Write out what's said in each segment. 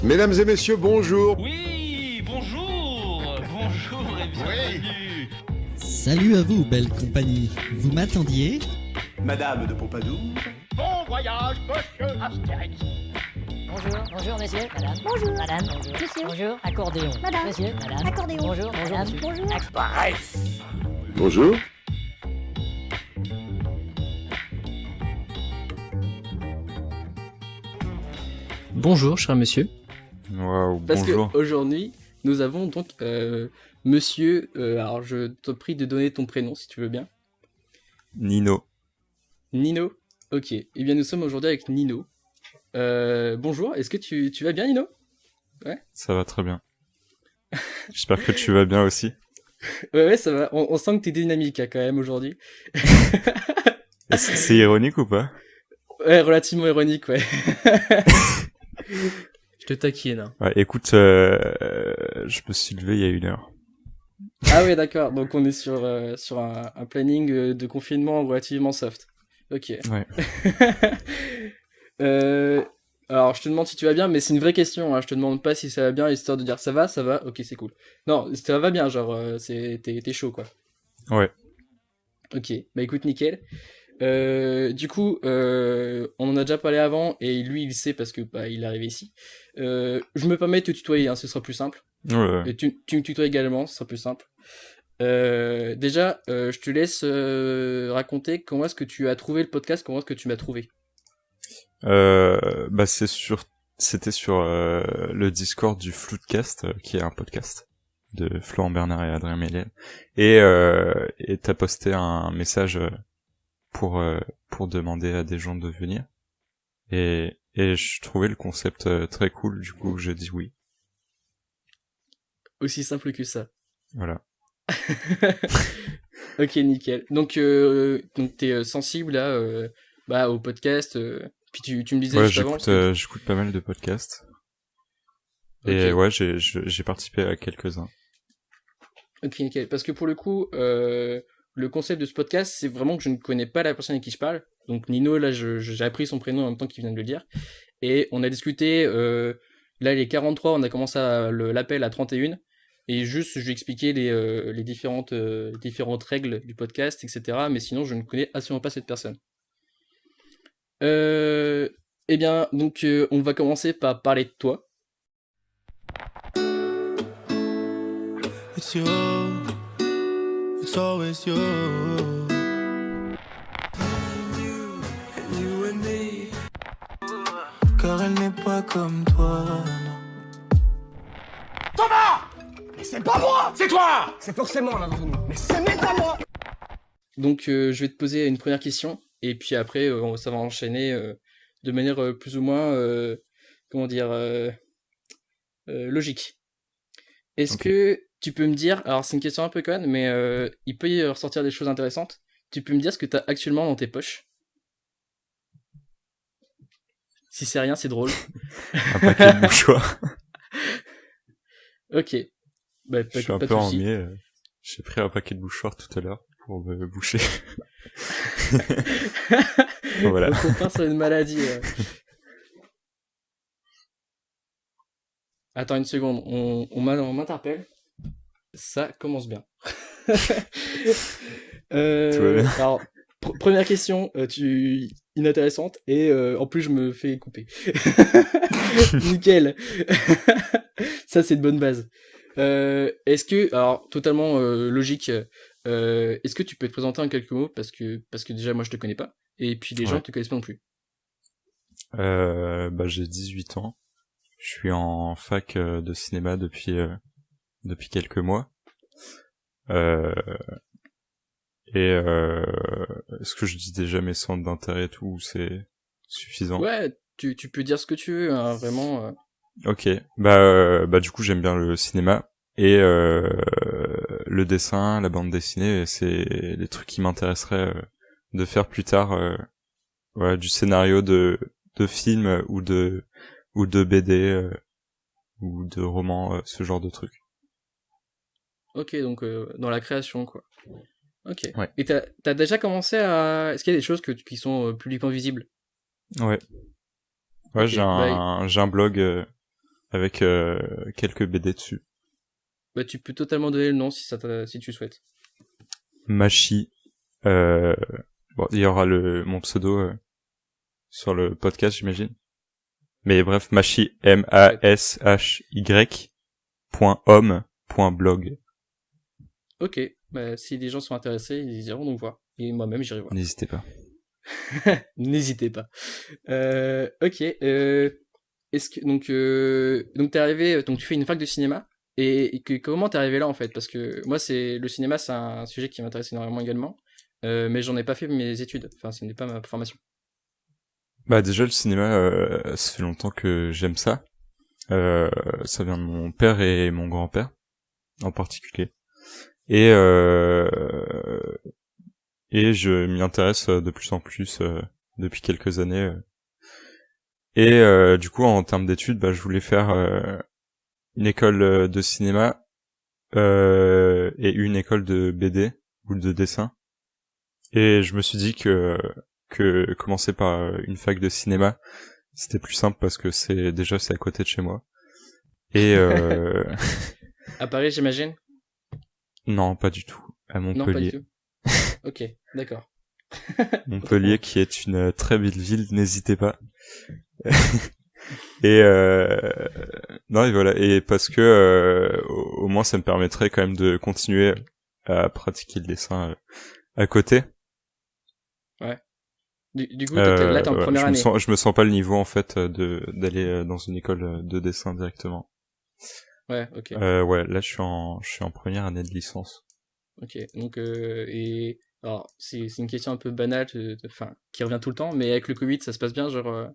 Mesdames et messieurs, bonjour. Oui, bonjour. Bonjour et bienvenue. Salut à vous, belle compagnie. Vous m'attendiez? Madame de Pompadour. Bon voyage, monsieur Astérix. Bonjour messieurs, madame. Bonjour. Madame. Bonjour. Monsieur. Bonjour. Accordéon. Madame. Monsieur. Madame. Accordéon. Bonjour. Bonjour monsieur. Bonjour. Bref. Bonjour. Bonjour, cher monsieur. Waouh, Parce bonjour. qu'aujourd'hui, nous avons donc monsieur. Alors, je te prie de donner ton prénom si tu veux bien. Nino. Nino. Ok. Eh bien, nous sommes aujourd'hui avec Nino. Bonjour. Est-ce que tu vas bien, Nino? Ouais. Ça va très bien. J'espère que tu vas bien aussi. Ouais, ça va. On sent que t'es dynamique hein, quand même aujourd'hui. C'est ironique ou pas? Ouais, relativement ironique, ouais. Je te taquine. Hein. Ouais, écoute, je me suis levé il y a 1 heure. Ah ouais, d'accord. Donc on est sur un planning de confinement relativement soft. Ok. Ouais. Alors je te demande si tu vas bien, mais c'est une vraie question. Hein. Je te demande pas si ça va bien, histoire de dire ça va. Ok, c'est cool. Non, ça va bien, genre t'es chaud quoi. Ouais. Ok. Bah écoute, nickel. Du coup, on en a déjà parlé avant et lui il sait parce que bah il est arrivé ici. Je me permets de te tutoyer, hein, ce sera plus simple. Ouais. Et tu me tutoies également, ce sera plus simple. Déjà, je te laisse raconter comment est-ce que tu as trouvé le podcast, comment est-ce que tu m'as trouvé. Bah c'était sur le Discord du Floodcast, qui est un podcast de Florent Bernard et Adrien Méliel. Et t'as posté un message pour demander à des gens de venir. Et je trouvais le concept très cool, du coup j'ai dit oui. Aussi simple que ça. Voilà. Ok, nickel. Donc t'es sensible là, bah, au podcast. Puis tu me disais Ouais, juste avant. j'écoute pas mal de podcasts. Ok. Et ouais, j'ai participé à quelques-uns. Ok, nickel. Parce que pour le coup, le concept de ce podcast, c'est vraiment que je ne connais pas la personne avec qui je parle. Donc Nino, là, j'ai appris son prénom en même temps qu'il vient de le dire. Et on a discuté, là, il est 43, on a commencé l'appel à 31. Et juste, je lui ai expliqué les différentes règles du podcast, etc. Mais sinon, je ne connais absolument pas cette personne. Eh bien, donc, on va commencer par parler de toi. It's you, it's always you. You and me. Car elle n'est pas comme toi, non. Thomas! Mais c'est pas moi! C'est toi! C'est forcément l'un d'entre nous. Mais c'est même pas moi! Donc, je vais te poser une première question. Et puis après, ça va enchaîner de manière plus ou moins, comment dire, logique. Est-ce que tu peux me dire, alors c'est une question un peu conne, mais il peut y ressortir des choses intéressantes. Tu peux me dire ce que tu as actuellement dans tes poches? Si c'est rien, c'est drôle. Un paquet de mouchoirs. Ok. Bah, Je suis un peu ennuyé. J'ai pris un paquet de mouchoirs tout à l'heure pour me boucher. Voilà. Donc on part sur une maladie. Attends une seconde, on m'interpelle. Ça commence bien. Tout va bien. Alors, première question, inintéressante, et en plus je me fais couper. Nickel. Ça c'est de bonne base. Est-ce que, alors totalement logique, est-ce que tu peux te présenter en quelques mots parce que déjà moi je te connais pas, et puis les gens te connaissent pas non plus. Bah j'ai 18 ans. Je suis en fac de cinéma depuis quelques mois. Est-ce que je dis déjà mes centres d'intérêt et tout, c'est suffisant? Ouais, tu peux dire ce que tu veux, hein, vraiment. Ok, bah du coup j'aime bien le cinéma et le dessin, la bande dessinée, c'est les trucs qui m'intéresseraient de faire plus tard. Voilà, du scénario de film ou de BD ou de roman, ce genre de trucs. Ok, donc dans la création, quoi. Ok. Ouais. Et t'as déjà commencé à... Est-ce qu'il y a des choses qui sont publiquement visibles? Ouais. Ouais, Ok, j'ai un blog avec quelques BD dessus. Bah, tu peux totalement donner le nom si tu souhaites. Machi. Bon, il y aura mon pseudo sur le podcast, j'imagine. Mais bref, Machi, mashy.homme.blog. Ok, bah, si les gens sont intéressés, ils iront donc voir. Et moi-même, j'irai voir. N'hésitez pas. N'hésitez pas. Ok. Est-ce que donc t'es arrivé, donc tu fais une fac de cinéma et comment t'es arrivé là en fait? Parce que moi le cinéma c'est un sujet qui m'intéresse énormément également, mais j'en ai pas fait mes études. Enfin, ce n'est pas ma formation. Bah déjà le cinéma, ça fait longtemps que j'aime ça. Ça vient de mon père et mon grand-père en particulier. Et je m'y intéresse de plus en plus depuis quelques années. Et du coup, en termes d'études, bah, je voulais faire une école de cinéma et une école de BD ou de dessin. Et je me suis dit que commencer par une fac de cinéma, c'était plus simple parce que c'est à côté de chez moi. Et À Paris, j'imagine? Non, pas du tout. À Montpellier. Non, pas du tout. Ok, d'accord. Montpellier qui est une très belle ville, n'hésitez pas. Et non, et voilà, et parce que au moins ça me permettrait quand même de continuer à pratiquer le dessin à côté. Ouais. Du coup, là t'es en première année. Je me sens pas le niveau en fait d'aller dans une école de dessin directement. Ouais, ok. Ouais, là je suis en première année de licence. Ok, donc alors c'est une question un peu banale, enfin qui revient tout le temps, mais avec le Covid ça se passe bien, genre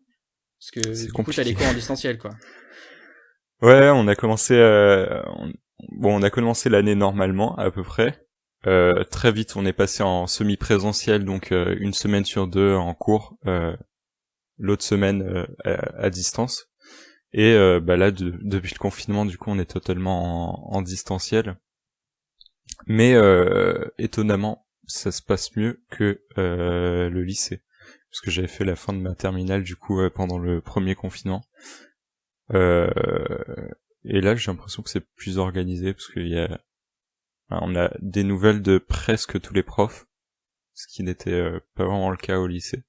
parce que c'est du compliqué. coup t'as les cours en distanciel quoi. Ouais, on a commencé l'année normalement à peu près. Très vite on est passé en semi-présentiel, donc une semaine sur deux en cours, l'autre semaine à distance. Et bah là depuis le confinement du coup on est totalement en distanciel. Mais étonnamment, ça se passe mieux que le lycée, parce que j'avais fait la fin de ma terminale du coup pendant le premier confinement. Et là, j'ai l'impression que c'est plus organisé parce on a des nouvelles de presque tous les profs, ce qui n'était pas vraiment le cas au lycée.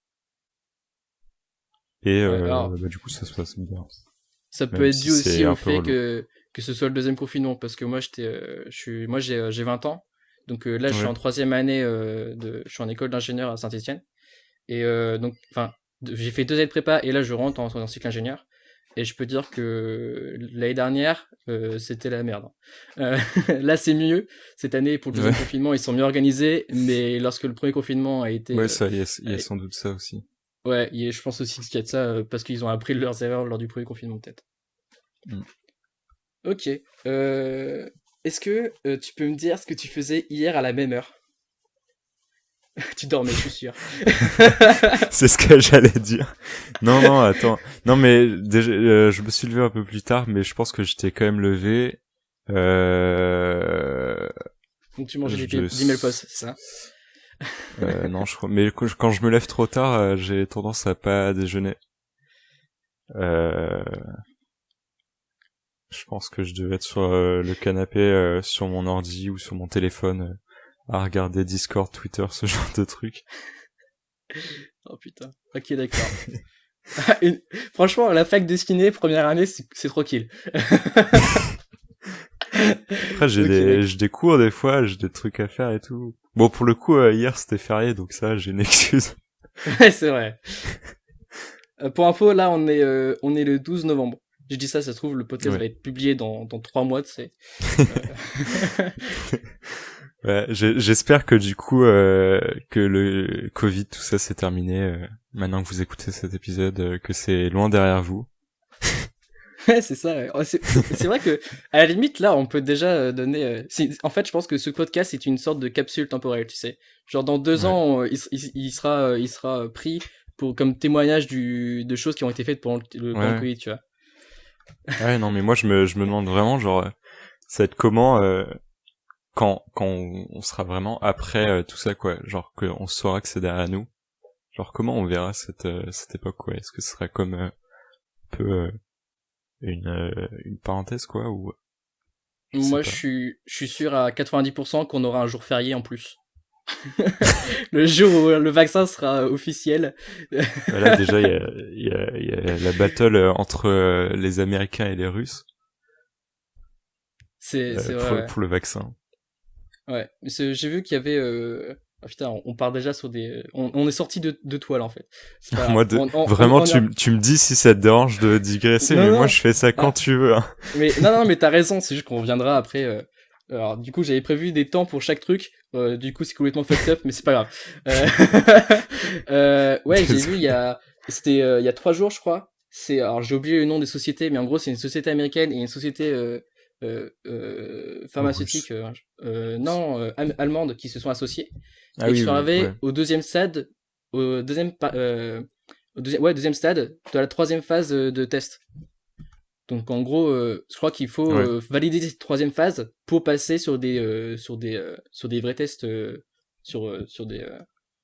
Et bah, du coup, ça se passe bien. Ça peut Même être si dû aussi c'est au un peu fait relou. que ce soit le deuxième confinement, parce que moi j'ai 20 ans, donc là je suis Ouais. en troisième année je suis en école d'ingénieur à Saint-Étienne, et donc enfin j'ai fait 2 années de prépa et là je rentre en cycle ingénieur, et je peux dire que l'année dernière c'était la merde. Là c'est mieux, cette année pour le deuxième confinement ils sont mieux organisés, mais lorsque le premier confinement a été Ouais, ça, il y a sans doute ça aussi. ouais, je pense aussi qu'il y a de ça, parce qu'ils ont appris de leurs erreurs lors du premier confinement, peut-être. Ok. Est-ce que tu peux me dire ce que tu faisais hier à la même heure? Tu dormais, je suis sûr. C'est ce que j'allais dire. Non, attends. Non, mais déjà, je me suis levé un peu plus tard, mais je pense que j'étais quand même levé. Donc tu mangeais des 10 000 postes, c'est ça? Non, je crois. Mais quand je me lève trop tard, j'ai tendance à pas déjeuner. Je pense que je devais être sur le canapé, sur mon ordi ou sur mon téléphone, à regarder Discord, Twitter, ce genre de trucs. Oh putain. Ok, d'accord. Franchement, la fac de ciné, première année, c'est tranquille. Après, j'ai des cours des fois, j'ai des trucs à faire et tout. Bon, pour le coup, hier c'était férié, donc ça, j'ai une excuse. Ouais, c'est vrai. Pour info, là, on est le 12 novembre. Je dis ça se trouve, le podcast va être publié dans 3 mois, tu sais. Ouais, j'espère que du coup, que le Covid, tout ça, c'est terminé. Maintenant que vous écoutez cet épisode, que c'est loin derrière vous. Ouais, c'est ça. Ouais. C'est vrai que, à la limite, là, on peut déjà donner... en fait, je pense que ce podcast est une sorte de capsule temporelle, tu sais. Genre, dans 2 ans, il sera pris comme témoignage de choses qui ont été faites pendant le Covid, tu vois. Ouais, non, mais moi, je me demande vraiment, genre, ça va être comment, quand on sera vraiment après tout ça, quoi. Genre, qu'on saura que c'est derrière nous. Genre, comment on verra cette époque, quoi. Est-ce que ce sera comme un peu une parenthèse quoi ou Moi, sais je suis sûr à 90% qu'on aura un jour férié en plus. Le jour où le vaccin sera officiel. Là déjà il y a la battle entre les Américains et les Russes C'est vrai. pour, Ouais. pour le vaccin. Ouais. J'ai vu qu'il y avait. Ah, putain, on part déjà sur des. On est sorti de toile en fait. C'est pas grave. Moi vraiment on tu me dis si ça te dérange de digresser, Non, mais non. moi je fais ça quand tu veux. Hein. Mais non, mais t'as raison. C'est juste qu'on reviendra après. Alors du coup j'avais prévu des temps pour chaque truc. Du coup c'est complètement fucked up, mais c'est pas grave. Ouais, j'ai vu c'était il y a 3 jours je crois. Alors j'ai oublié le nom des sociétés, mais en gros c'est une société américaine et une société pharmaceutique allemande qui se sont associées Ah et oui, qui sont oui, arrivés ouais. au deuxième stade, deuxième stade de la 3e phase de test. Donc en gros, je crois qu'il faut valider cette 3e phase pour passer sur des vrais tests sur des.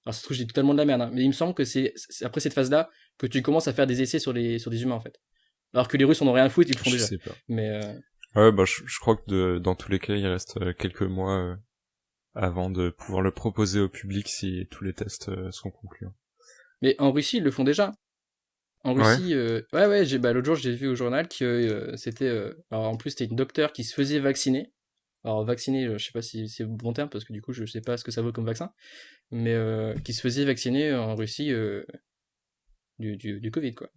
Alors ça se trouve je dis totalement de la merde, hein, mais il me semble que c'est après cette phase-là que tu commences à faire des essais sur des humains en fait. Alors que les Russes en ont rien à foutre, ils le font Je déjà. sais pas. Mais Ouais, bah je crois que dans tous les cas, il reste quelques mois avant de pouvoir le proposer au public si tous les tests sont concluants. mais en Russie ils le font déjà. En Russie, l'autre jour j'ai vu au journal que c'était, alors en plus c'était une docteure qui se faisait vacciner. Alors vacciner, je sais pas si c'est le bon terme parce que du coup je sais pas ce que ça vaut comme vaccin, mais qui se faisait vacciner en Russie du Covid quoi.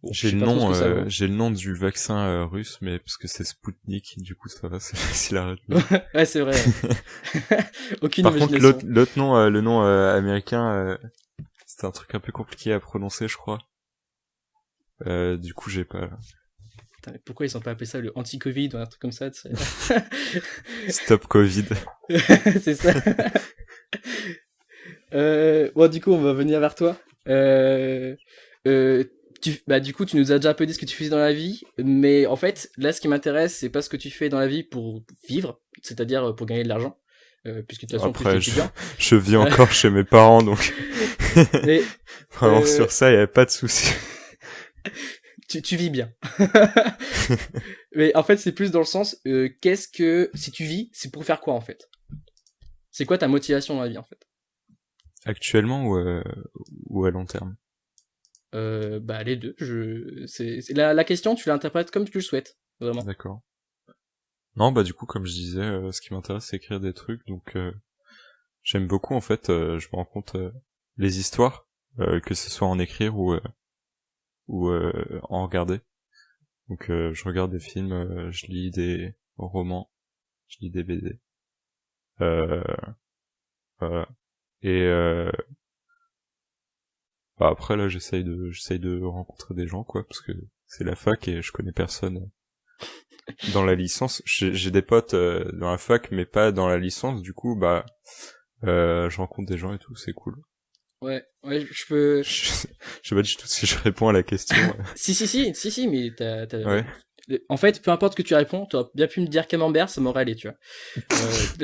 Bon, je sais pas trop ce que ça vaut. J'ai le nom du vaccin russe, mais parce que c'est Sputnik, du coup ça va, c'est facile à retenir. Ouais c'est vrai. Aucune Par contre imagination. l'autre nom, le nom américain, c'était un truc un peu compliqué à prononcer, je crois. Du coup j'ai pas. Putain, mais pourquoi ils ont pas appelé ça le anti-Covid ou un truc comme ça, tu sais. Stop Covid. C'est ça. Bon, du coup, on va venir vers toi. Du coup, tu nous as déjà un peu dit ce que tu faisais dans la vie, mais en fait, là, ce qui m'intéresse, c'est pas ce que tu fais dans la vie pour vivre, c'est-à-dire pour gagner de l'argent, puisque de toute façon, Après, plus t'es étudiant. je vis encore chez mes parents, donc Mais, vraiment sur ça, il y a pas de souci. tu vis bien. Mais en fait, c'est plus dans le sens, si tu vis, c'est pour faire quoi en fait? C'est quoi ta motivation dans la vie en fait? Actuellement ou à long terme? Les deux. La question, tu l'interprètes comme tu le souhaites, vraiment. D'accord. Non, bah du coup, comme je disais, ce qui m'intéresse, c'est écrire des trucs, donc j'aime beaucoup en fait. Je me rends compte les histoires, que ce soit en écrire ou en regarder. Donc je regarde des films, je lis des romans, je lis des BD. Voilà. Et après là j'essaye de rencontrer des gens quoi, parce que c'est la fac et je connais personne dans la licence. J'ai des potes dans la fac mais pas dans la licence, du coup je rencontre des gens et tout, c'est cool. Ouais, je peux. Je sais pas du tout si je réponds à la question. Si, mais t'as. Ouais. En fait, peu importe ce que tu réponds, t'aurais bien pu me dire camembert, ça m'aurait allé, tu vois.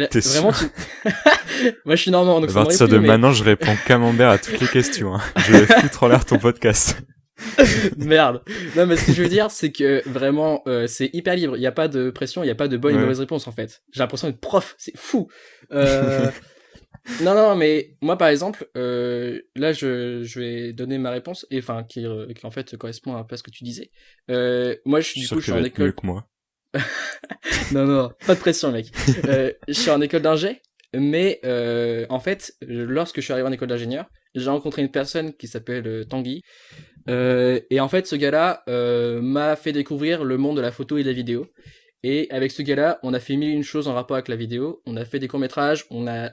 T'es vraiment, sûr? Moi, je suis normand, donc À ça m'aurait partir plu, de mais... maintenant, je réponds camembert à toutes les questions. Hein. Je vais foutre en l'air ton podcast. Merde. Non, mais ce que je veux dire, c'est que vraiment, c'est hyper libre. Il y a pas de pression, il y a pas de bonne et mauvaise réponse en fait. J'ai l'impression d'être prof, c'est fou. Non, mais moi par exemple, là je vais donner ma réponse et enfin qui en fait correspond un peu à ce que tu disais. Moi je suis en école. Mieux que moi. Non, pas de pression mec. Je suis en école d'ingé, mais en fait, lorsque je suis arrivé en école d'ingénieur, j'ai rencontré une personne qui s'appelle Tanguy. Et en fait, ce gars-là m'a fait découvrir le monde de la photo et de la vidéo. Et avec ce gars-là, on a fait 1001 choses en rapport avec la vidéo. On a fait des courts-métrages, on a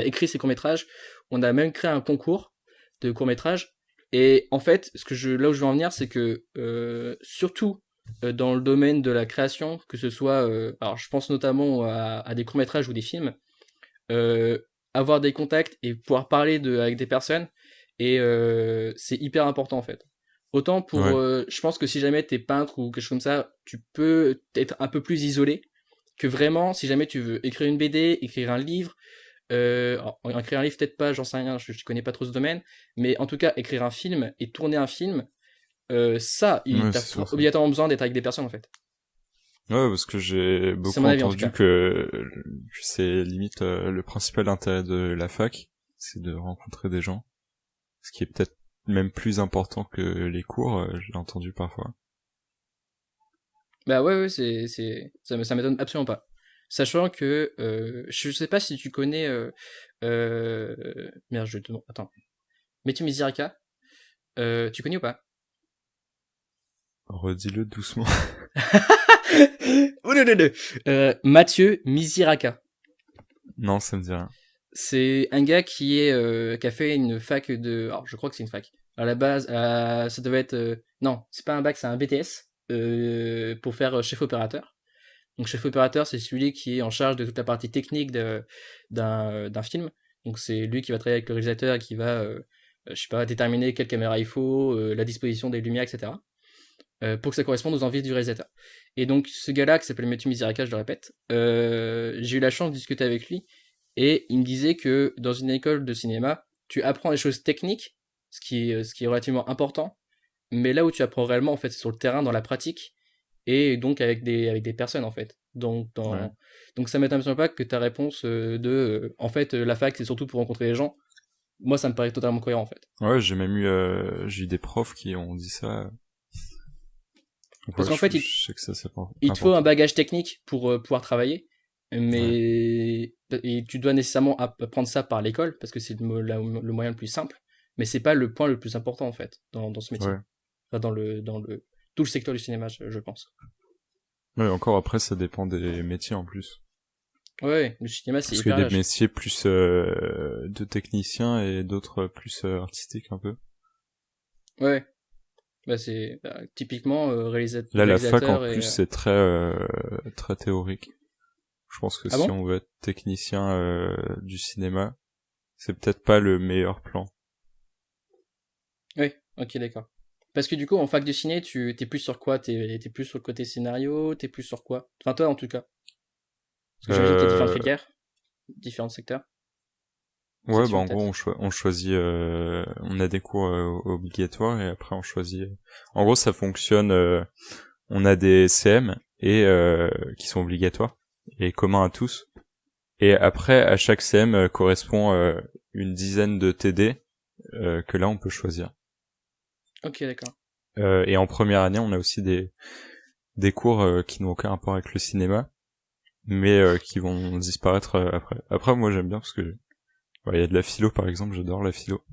écrit ces courts-métrages, on a même créé un concours de courts-métrages. Et en fait, là où je veux en venir, c'est que surtout dans le domaine de la création, que ce soit, alors je pense notamment à des courts-métrages ou des films, avoir des contacts et pouvoir parler avec des personnes, et c'est hyper important en fait. Autant pour, je pense que si jamais t'es peintre ou quelque chose comme ça, tu peux être un peu plus isolé que vraiment si jamais tu veux écrire une BD, écrire un livre, écrire un livre peut-être pas, j'en sais rien, je connais pas trop ce domaine, mais en tout cas écrire un film et tourner un film, Ouais, t'as c'est sûr, ça. obligatoirement besoin d'être avec des personnes, en fait. Ouais, parce que j'ai beaucoup mon avis, en tout entendu cas. que c'est limite le principal intérêt de la fac, c'est de rencontrer des gens. Ce qui est peut-être même plus important que les cours, j'ai entendu parfois. Bah ouais, ça m'étonne absolument pas. Sachant que, je sais pas si tu connais, merde, je te demande, attends. Mathieu Miziraka, tu connais ou pas? Redis-le doucement. Oh, Mathieu Miziraka. Non, ça me dit rien. C'est un gars qui a fait une fac alors je crois que c'est une fac. À la base, ça devait être, non, c'est pas un bac, c'est un BTS, pour faire chef opérateur. Donc chef opérateur, c'est celui qui est en charge de toute la partie technique d'un film. Donc c'est lui qui va travailler avec le réalisateur et qui va, je sais pas, déterminer quelle caméra il faut, la disposition des lumières, etc. Pour que ça corresponde aux envies du réalisateur. Et donc ce gars-là, qui s'appelle Mathieu Miziraka, je le répète, j'ai eu la chance de discuter avec lui, et il me disait que dans une école de cinéma, tu apprends des choses techniques, ce qui est relativement important, mais là où tu apprends réellement, en fait, c'est sur le terrain, dans la pratique, et donc avec des personnes, en fait. Donc ça m'étonne pas que ta réponse en fait, la fac, c'est surtout pour rencontrer les gens. Moi, ça me paraît totalement cohérent, en fait. Ouais, j'ai eu des profs qui ont dit ça. Donc, Parce ouais, qu'en fait, je sais que ça, c'est il te faut un bagage technique pour pouvoir travailler, mais et tu dois nécessairement apprendre ça par l'école, parce que c'est le moyen le plus simple, mais c'est pas le point le plus important, en fait, dans ce métier. Ouais. Enfin, dans tout le secteur du cinéma, je pense. Ouais, encore après, ça dépend des métiers en plus. Ouais, le cinéma, c'est Parce qu'il hyper y a large. des métiers plus de techniciens et d'autres plus artistiques un peu. Ouais. Bah c'est typiquement Là, la fac en réalisateur plus, c'est très théorique. Je pense que Ah si bon on veut être technicien du cinéma, c'est peut-être pas le meilleur plan. Oui, ok, d'accord. Parce que du coup, en fac de ciné, t'es plus sur quoi? T'es plus sur le côté scénario? T'es plus sur quoi? Enfin, toi, en tout cas. Parce que j'imagine qu'il y a différentes filières, différents secteurs. Ouais, Section, bah en peut-être. gros, on choisit, on a des cours obligatoires et après on choisit. En gros, ça fonctionne. On a des CM et qui sont obligatoires et communs à tous. Et après, à chaque CM correspond une dizaine de TD que là on peut choisir. Ok, d'accord. Et en première année, on a aussi des cours qui n'ont aucun rapport avec le cinéma, mais qui vont disparaître après. Après, moi j'aime bien parce que il y a de la philo par exemple, j'adore la philo.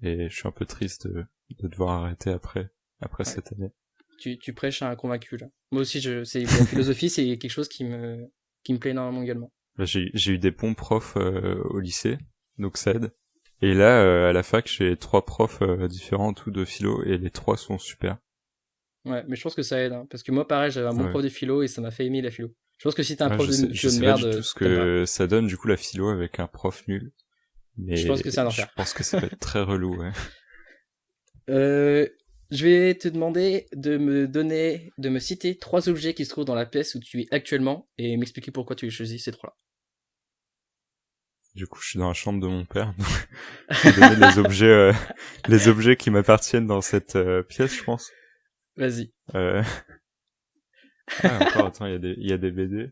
Et je suis un peu triste de devoir arrêter après cette année. Tu prêches à un convaincu, là. Moi aussi, la philosophie, c'est quelque chose qui me plaît énormément également. Là, j'ai eu des bons profs au lycée, donc ça aide. Et là, à la fac, j'ai 3 profs différents, tous de philo, et les 3 sont super. Ouais, mais je pense que ça aide, hein, parce que moi, pareil, j'avais un bon prof de philo et ça m'a fait aimer la philo. Je pense que si t'as un prof de philo je de sais merde, pas du tout ce que ça donne, du coup, la philo avec un prof nul. Mais je pense que c'est un enfer. Je pense que ça va être très relou, ouais. Je vais te demander de me citer 3 objets qui se trouvent dans la pièce où tu es actuellement et m'expliquer pourquoi tu as choisi ces 3-là. Du coup, je suis dans la chambre de mon père, donc je vais donner les objets qui m'appartiennent dans cette pièce, je pense. Vas-y. Ah, encore, attends, il y a des BD.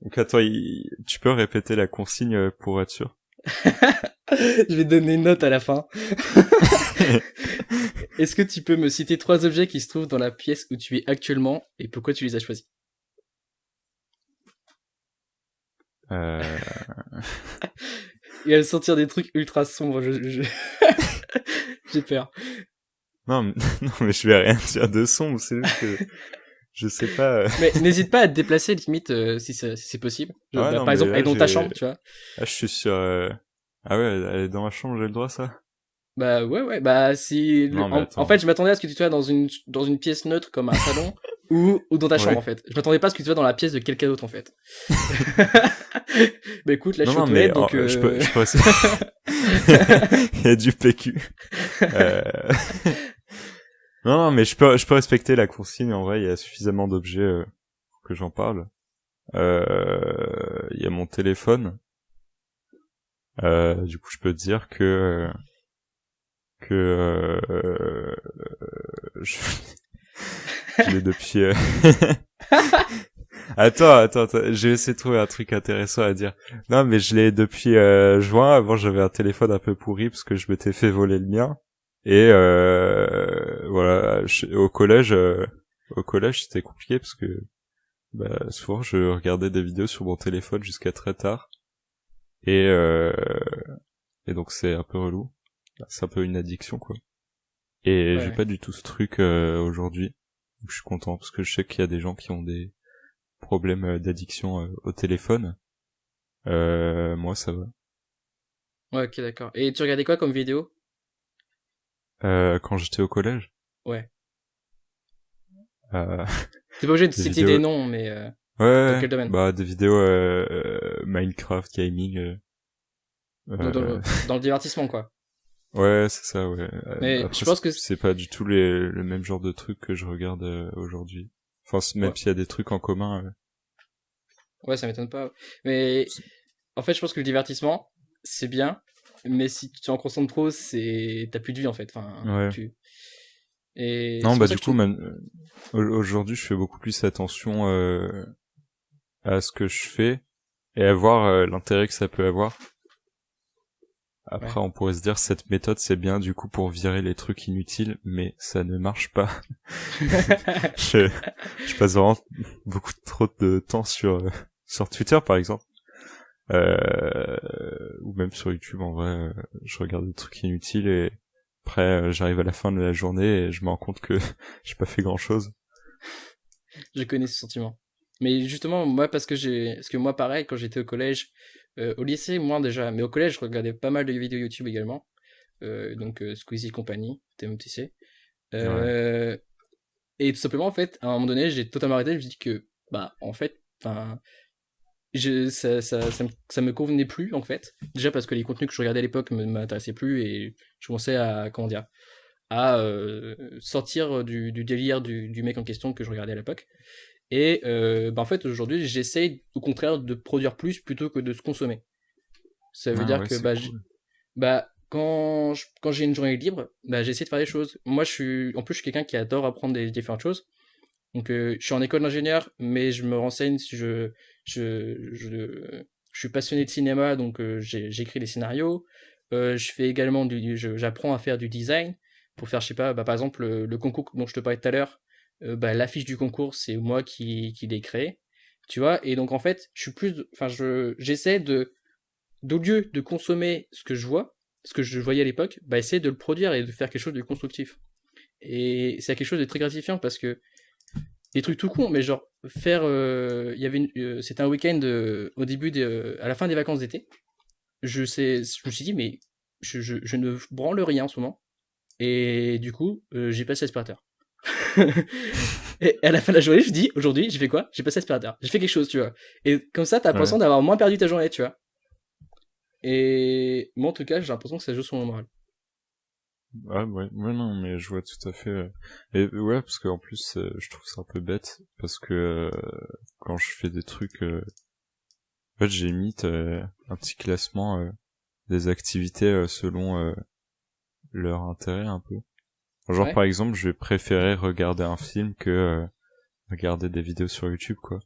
Donc attends, tu peux répéter la consigne pour être sûr? Je vais donner une note à la fin. Est-ce que tu peux me citer 3 objets qui se trouvent dans la pièce où tu es actuellement et pourquoi tu les as choisis? Il va sortir des trucs ultra sombres, j'ai peur. Non, mais je vais rien dire de sombre, c'est juste que je sais pas. Mais n'hésite pas à te déplacer limite si c'est possible. Par exemple, aller dans ta chambre, tu vois. Ah, je suis sur. Ah ouais, aller dans ma chambre, j'ai le droit ça. Bah ouais, bah si. En fait, je m'attendais à ce que tu sois dans une pièce neutre comme un salon ou dans ta chambre en fait. Je m'attendais pas à ce que tu sois dans la pièce de quelqu'un d'autre en fait. Bah écoute, là je suis aux toilettes donc. Je peux Il y a du PQ. Non, mais je peux respecter la consigne. En vrai, il y a suffisamment d'objets pour que j'en parle. Il y a mon téléphone. Du coup, je peux te dire que que je l'ai depuis Attends, j'ai essayé de trouver un truc intéressant à dire. Non, mais je l'ai depuis juin. Avant, j'avais un téléphone un peu pourri parce que je m'étais fait voler le mien. Et voilà, au collège, c'était compliqué parce que souvent je regardais des vidéos sur mon téléphone jusqu'à très tard. Et donc c'est un peu relou. C'est un peu une addiction, quoi. Et j'ai pas du tout ce truc aujourd'hui. Donc je suis content parce que je sais qu'il y a des gens qui ont des problèmes d'addiction au téléphone. Moi ça va. Ouais, ok, d'accord. Et tu regardais quoi comme vidéo? Quand j'étais au collège. Ouais. T'es pas obligé de citer des noms, mais dans quel domaine? Des vidéos Minecraft, gaming. Dans le divertissement, quoi. Ouais, c'est ça, ouais. Mais après, je pense que c'est pas du tout le même genre de truc que je regarde aujourd'hui. Enfin, même s'il y a des trucs en commun. Ouais, ça m'étonne pas. Mais en fait, je pense que le divertissement, c'est bien, mais si tu en consommes trop, t'as plus de vie en fait. Enfin, ouais. Et non, du coup, aujourd'hui, je fais beaucoup plus attention à ce que je fais et à voir l'intérêt que ça peut avoir. Après, on pourrait se dire cette méthode c'est bien du coup pour virer les trucs inutiles, mais ça ne marche pas. je passe vraiment beaucoup trop de temps sur Twitter par exemple, ou même sur YouTube. En vrai, je regarde des trucs inutiles et après j'arrive à la fin de la journée et je me rends compte que j'ai pas fait grand chose. Je connais ce sentiment. Mais justement, moi, parce que moi, pareil, quand j'étais au collège, au lycée, moins déjà, mais au collège, je regardais pas mal de vidéos YouTube également. Donc, Squeezie et compagnie, TMTC. Et tout simplement, en fait, à un moment donné, j'ai totalement arrêté, je me suis dit que, en fait, ça me convenait plus, en fait. Déjà parce que les contenus que je regardais à l'époque m'intéressaient plus et je commençais à, sortir du délire du mec en question que je regardais à l'époque. Et en fait aujourd'hui j'essaye au contraire de produire plus plutôt que de se consommer. Ça veut dire que cool. Quand j'ai une journée libre, j'essaie de faire des choses. Moi je suis quelqu'un qui adore apprendre des différentes choses. Donc je suis en école d'ingénieur, mais je me renseigne, je suis passionné de cinéma, donc j'écris des scénarios. Je fais également j'apprends à faire du design pour faire, je sais pas, par exemple le concours dont je te parlais tout à l'heure. L'affiche du concours, c'est moi qui l'ai créé, tu vois. Et donc en fait, j'essaie d'au lieu de consommer ce que je voyais à l'époque, essayer de le produire et de faire quelque chose de constructif. Et c'est quelque chose de très gratifiant parce que des trucs tout cons, mais genre faire, c'était un week-end au début à la fin des vacances d'été. Je me suis dit mais je ne branle rien en ce moment. Et du coup, j'ai passé l'aspirateur. Et à la fin de la journée, je me dis, aujourd'hui, j'ai fait quoi? J'ai passé l'aspirateur. J'ai fait quelque chose, tu vois. Et comme ça, t'as l'impression d'avoir moins perdu ta journée, tu vois. Et moi, en tout cas, j'ai l'impression que ça joue sur mon moral. Ouais, non, mais je vois tout à fait. Et ouais, parce qu'en plus, je trouve ça un peu bête, parce que quand je fais des trucs, en fait, j'ai mis un petit classement des activités selon leur intérêt un peu. Genre par exemple, je vais préférer regarder un film que regarder des vidéos sur YouTube, quoi.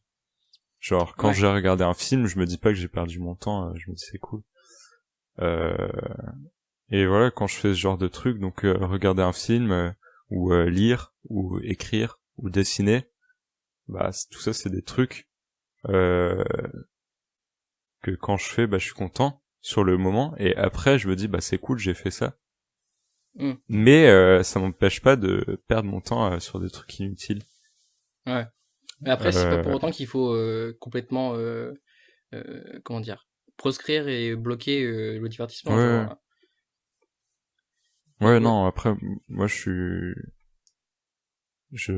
Genre quand j'ai regardé un film, je me dis pas que j'ai perdu mon temps, je me dis c'est cool. Et voilà, quand je fais ce genre de truc, donc regarder un film ou lire ou écrire ou dessiner, tout ça c'est des trucs que quand je fais, je suis content sur le moment et après je me dis c'est cool, j'ai fait ça. Mais ça m'empêche pas de perdre mon temps sur des trucs inutiles. Ouais. Mais après, c'est pas pour autant qu'il faut complètement proscrire et bloquer le divertissement. Ouais. Genre, ouais, non, après, moi je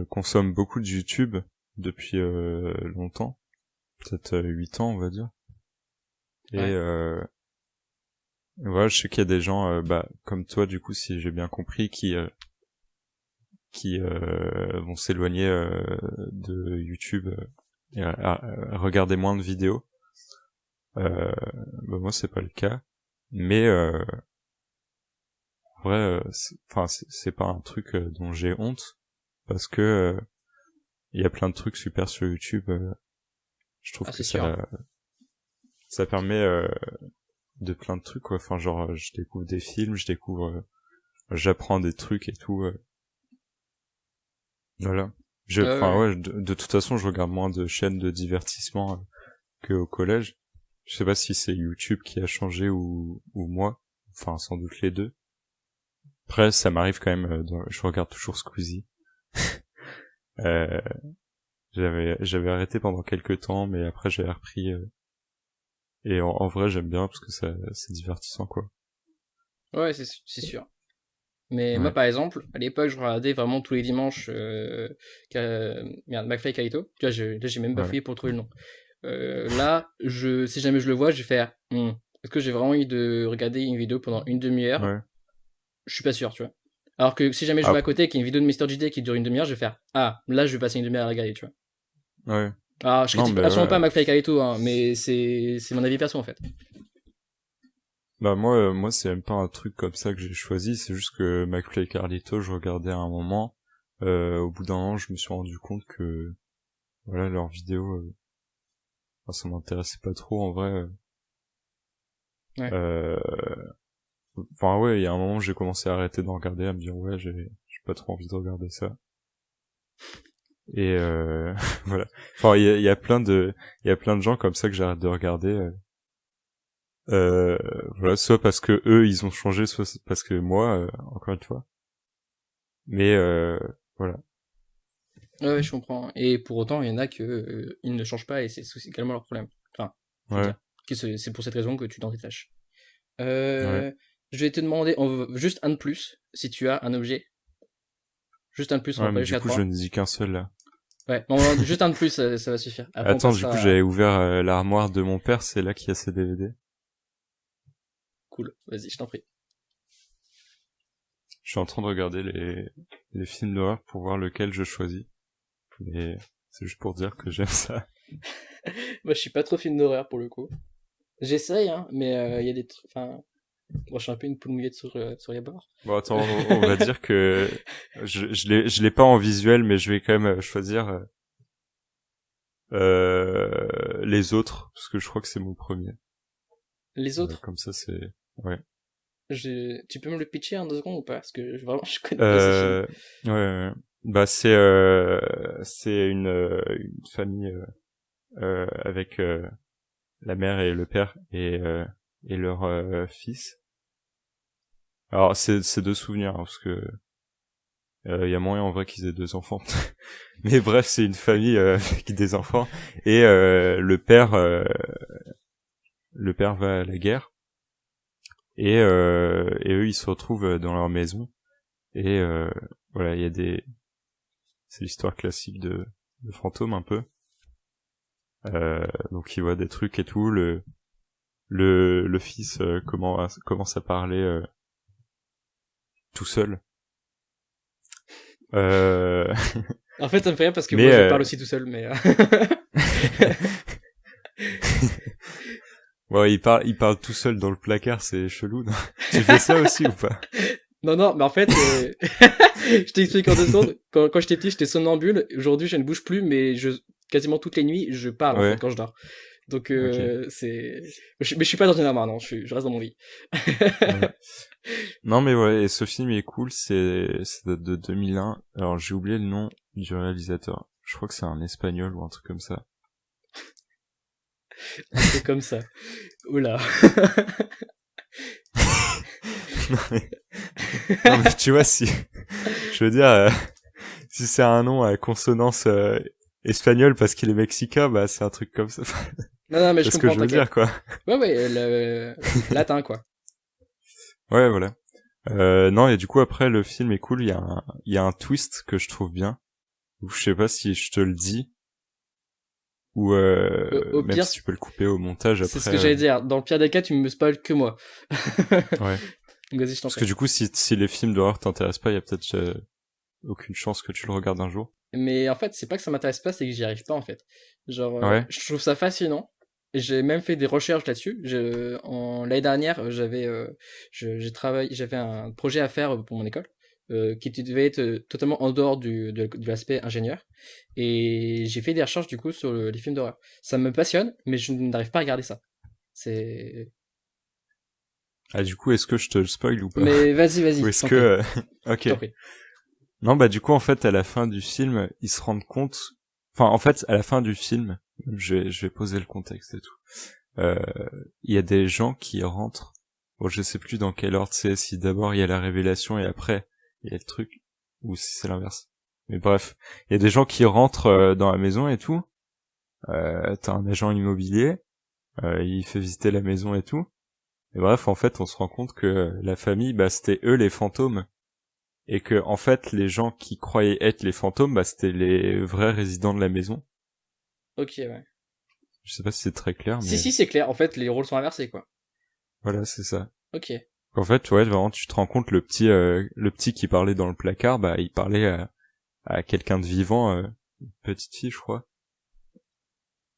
consomme beaucoup de YouTube depuis longtemps. Peut-être 8 ans, on va dire. Et voilà, je sais qu'il y a des gens, comme toi, du coup, si j'ai bien compris, qui vont s'éloigner de YouTube et à regarder moins de vidéos. Moi, c'est pas le cas. Mais En vrai, c'est pas un truc dont j'ai honte, parce que il y a plein de trucs super sur YouTube. Je trouve que c'est sûr. ça permet de plein de trucs, quoi. Enfin, genre, je découvre des films, j'apprends des trucs et tout. Voilà. De toute façon, je regarde moins de chaînes de divertissement qu'au collège. Je sais pas si c'est YouTube qui a changé ou moi. Enfin, sans doute les deux. Après, ça m'arrive quand même, je regarde toujours Squeezie. J'avais arrêté pendant quelques temps, mais après j'ai repris, et en vrai j'aime bien parce que c'est divertissant, quoi. Ouais, c'est sûr. Mais moi, par exemple, à l'époque, je regardais vraiment tous les dimanches McFly et Carlito. Tu vois, j'ai même pas fouillé pour trouver le nom. Là, si jamais je le vois, je vais faire est-ce que j'ai vraiment envie de regarder une vidéo pendant une demi-heure? Ouais. Je suis pas sûr, tu vois. Alors que si jamais je vais à côté, qu'il y a une vidéo de Mr. JD qui dure une demi-heure, je vais faire là, je vais passer une demi-heure à regarder, tu vois. Ouais. Alors, je critique absolument pas McFly et Carlito, hein, mais c'est mon avis perso, en fait. Bah moi c'est même pas un truc comme ça que j'ai choisi, c'est juste que McFly et Carlito, je regardais à un moment, au bout d'un an je me suis rendu compte que voilà, leurs vidéos ça m'intéressait pas trop en vrai. Enfin ouais, il y a un moment j'ai commencé à arrêter d'en regarder, à me dire ouais, j'ai pas trop envie de regarder ça. Et voilà. Enfin il y a plein de gens comme ça que j'arrête de regarder. Voilà, soit parce que eux ils ont changé, soit parce que moi encore une fois, mais voilà. Ouais, je comprends. Et pour autant il y en a que ils ne changent pas et c'est également leur problème, enfin c'est pour cette raison que tu t'en détaches. Je vais te demander juste un de plus, si tu as un objet, juste un de plus. Mais du coup je ne dis qu'un seul là. Ouais, non, juste un de plus, ça va suffire. Après, attends, du coup j'avais ouvert l'armoire de mon père, c'est là qu'il y a ses DVD. Cool, vas-y, je t'en prie. Je suis en train de regarder les films d'horreur pour voir lequel je choisis. Et c'est juste pour dire que j'aime ça. Moi, je suis pas trop film d'horreur pour le coup. J'essaye, hein, mais il y a des trucs. Enfin, moi, je suis un peu une poule mouillette sur les bords. Bon, attends, on va dire que je l'ai pas en visuel, mais je vais quand même choisir les autres, parce que je crois que c'est mon premier. Les autres. Comme ça, c'est ouais. Tu peux me le pitcher en 2 secondes ou pas? Parce que vraiment, je connais pas ce film. Ouais. Bah, c'est une famille avec la mère et le père et leur fils. Alors, c'est 2 souvenirs, hein, parce que y a moyen en vrai qu'ils aient 2 enfants. Mais bref, c'est une famille avec des enfants et le père va à la guerre. Et eux ils se retrouvent dans leur maison et voilà, il y a c'est l'histoire classique de fantômes un peu, donc ils voient des trucs et tout, le fils commence à parler tout seul. En fait ça me fait rire parce que moi je parle aussi tout seul, mais ouais, il parle tout seul dans le placard, c'est chelou, non? Tu fais ça aussi ou pas? Non, mais en fait, je t'explique en 2 secondes. Quand j'étais petit, j'étais somnambule. Aujourd'hui, je ne bouge plus, mais quasiment toutes les nuits, je parle en fait, quand je dors. Donc, mais je suis pas dans une armoire, non, je reste dans mon lit. Non, mais ouais, et ce film il est cool, c'est de 2001. Alors, j'ai oublié le nom du réalisateur. Je crois que c'est un espagnol ou un truc comme ça. C'est comme ça. Oula. non mais tu vois, si je veux dire si c'est un nom à consonance espagnole parce qu'il est mexicain, bah c'est un truc comme ça. Non, mais je comprends, ce que je veux dire, quoi. Ouais, le latin, quoi. Ouais, voilà. Non, et du coup après le film est cool, il y a un twist que je trouve bien. Je sais pas si je te le dis ou au même pire, si tu peux le couper au montage après. C'est ce que j'allais dire. Dans le pire des cas, tu me spoil que moi. Ouais. Vas-y, je t'en prie. Parce que du coup, si les films d'horreur t'intéressent pas, il y a peut-être aucune chance que tu le regardes un jour. Mais en fait, c'est pas que ça m'intéresse pas, c'est que j'y arrive pas en fait. Genre, ouais. je trouve ça fascinant, J'ai même fait des recherches là-dessus. L'année dernière, j'avais un projet à faire pour mon école, devait être totalement en dehors de l'aspect ingénieur. Et j'ai fait des recherches du coup sur les films d'horreur. Ça me passionne, mais je n'arrive pas à regarder ça. C'est... Ah, du coup, est-ce que je te le spoil ou pas? Mais vas-y. Ou est-ce que... Ok. T'en prie. Non, bah du coup, en fait, à la fin du film, ils se rendent compte... Enfin, en fait, à la fin du film, je vais poser le contexte et tout. Il y a des gens qui rentrent... Bon, je sais plus dans quel ordre c'est, si d'abord il y a la révélation et après il y a le truc, ou si c'est l'inverse. Mais bref, il y a des gens qui rentrent dans la maison et tout. T'as un agent immobilier, il fait visiter la maison et tout. Et bref, en fait, on se rend compte que la famille, bah, c'était eux les fantômes. Et que, en fait, les gens qui croyaient être les fantômes, bah, c'était les vrais résidents de la maison. Ok, ouais. Je sais pas si c'est très clair, mais... Si, c'est clair. En fait, les rôles sont inversés, quoi. Voilà, c'est ça. Ok. En fait, ouais, vraiment, tu te rends compte, le petit qui parlait dans le placard, bah, il parlait à quelqu'un de vivant, une petite fille, je crois.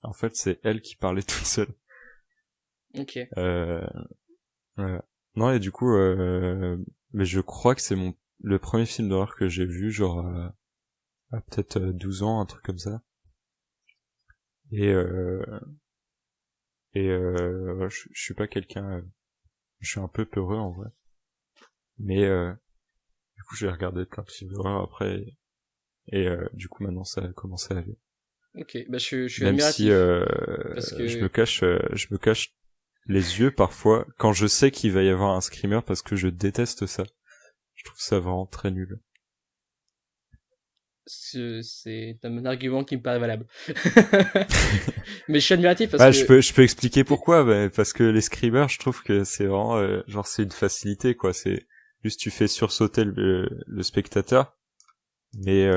En fait, c'est elle qui parlait toute seule. Ok. Voilà. Non, et du coup, mais je crois que c'est le premier film d'horreur que j'ai vu, genre, à peut-être 12 ans, un truc comme ça. Et ouais, je suis pas quelqu'un, je suis un peu peureux en vrai. Mais du coup, j'ai regardé plein de films d'horreur après, et du coup, maintenant, ça a commencé à aller. Ok, bah je suis Même admiratif. si parce que... je me cache les yeux parfois quand je sais qu'il va y avoir un screamer parce que je déteste ça. Je trouve ça vraiment très nul. C'est un argument qui me paraît valable. Mais je suis admiratif parce que... que... Je peux expliquer pourquoi, bah, parce que les screamers, je trouve que c'est vraiment, genre c'est une facilité, quoi. C'est juste tu fais sursauter le spectateur, mais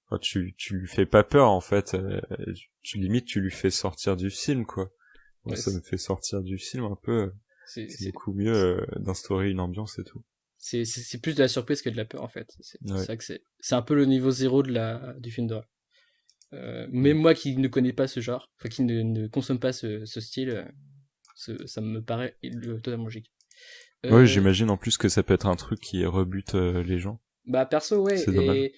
enfin, tu lui fais pas peur, en fait. Tu lui fais sortir du film, quoi. Moi, Ouais, ça me fait sortir du film un peu. C'est beaucoup mieux d'instaurer une ambiance et tout. C'est plus de la surprise que de la peur, en fait. C'est vrai que c'est un peu le niveau zéro du film d'horreur. Même moi qui ne connais pas ce genre, enfin qui ne consomme pas ce style, ça me paraît totalement logique. Ouais, j'imagine en plus que ça peut être un truc qui rebute les gens. Bah perso, ouais. C'est dommage. Et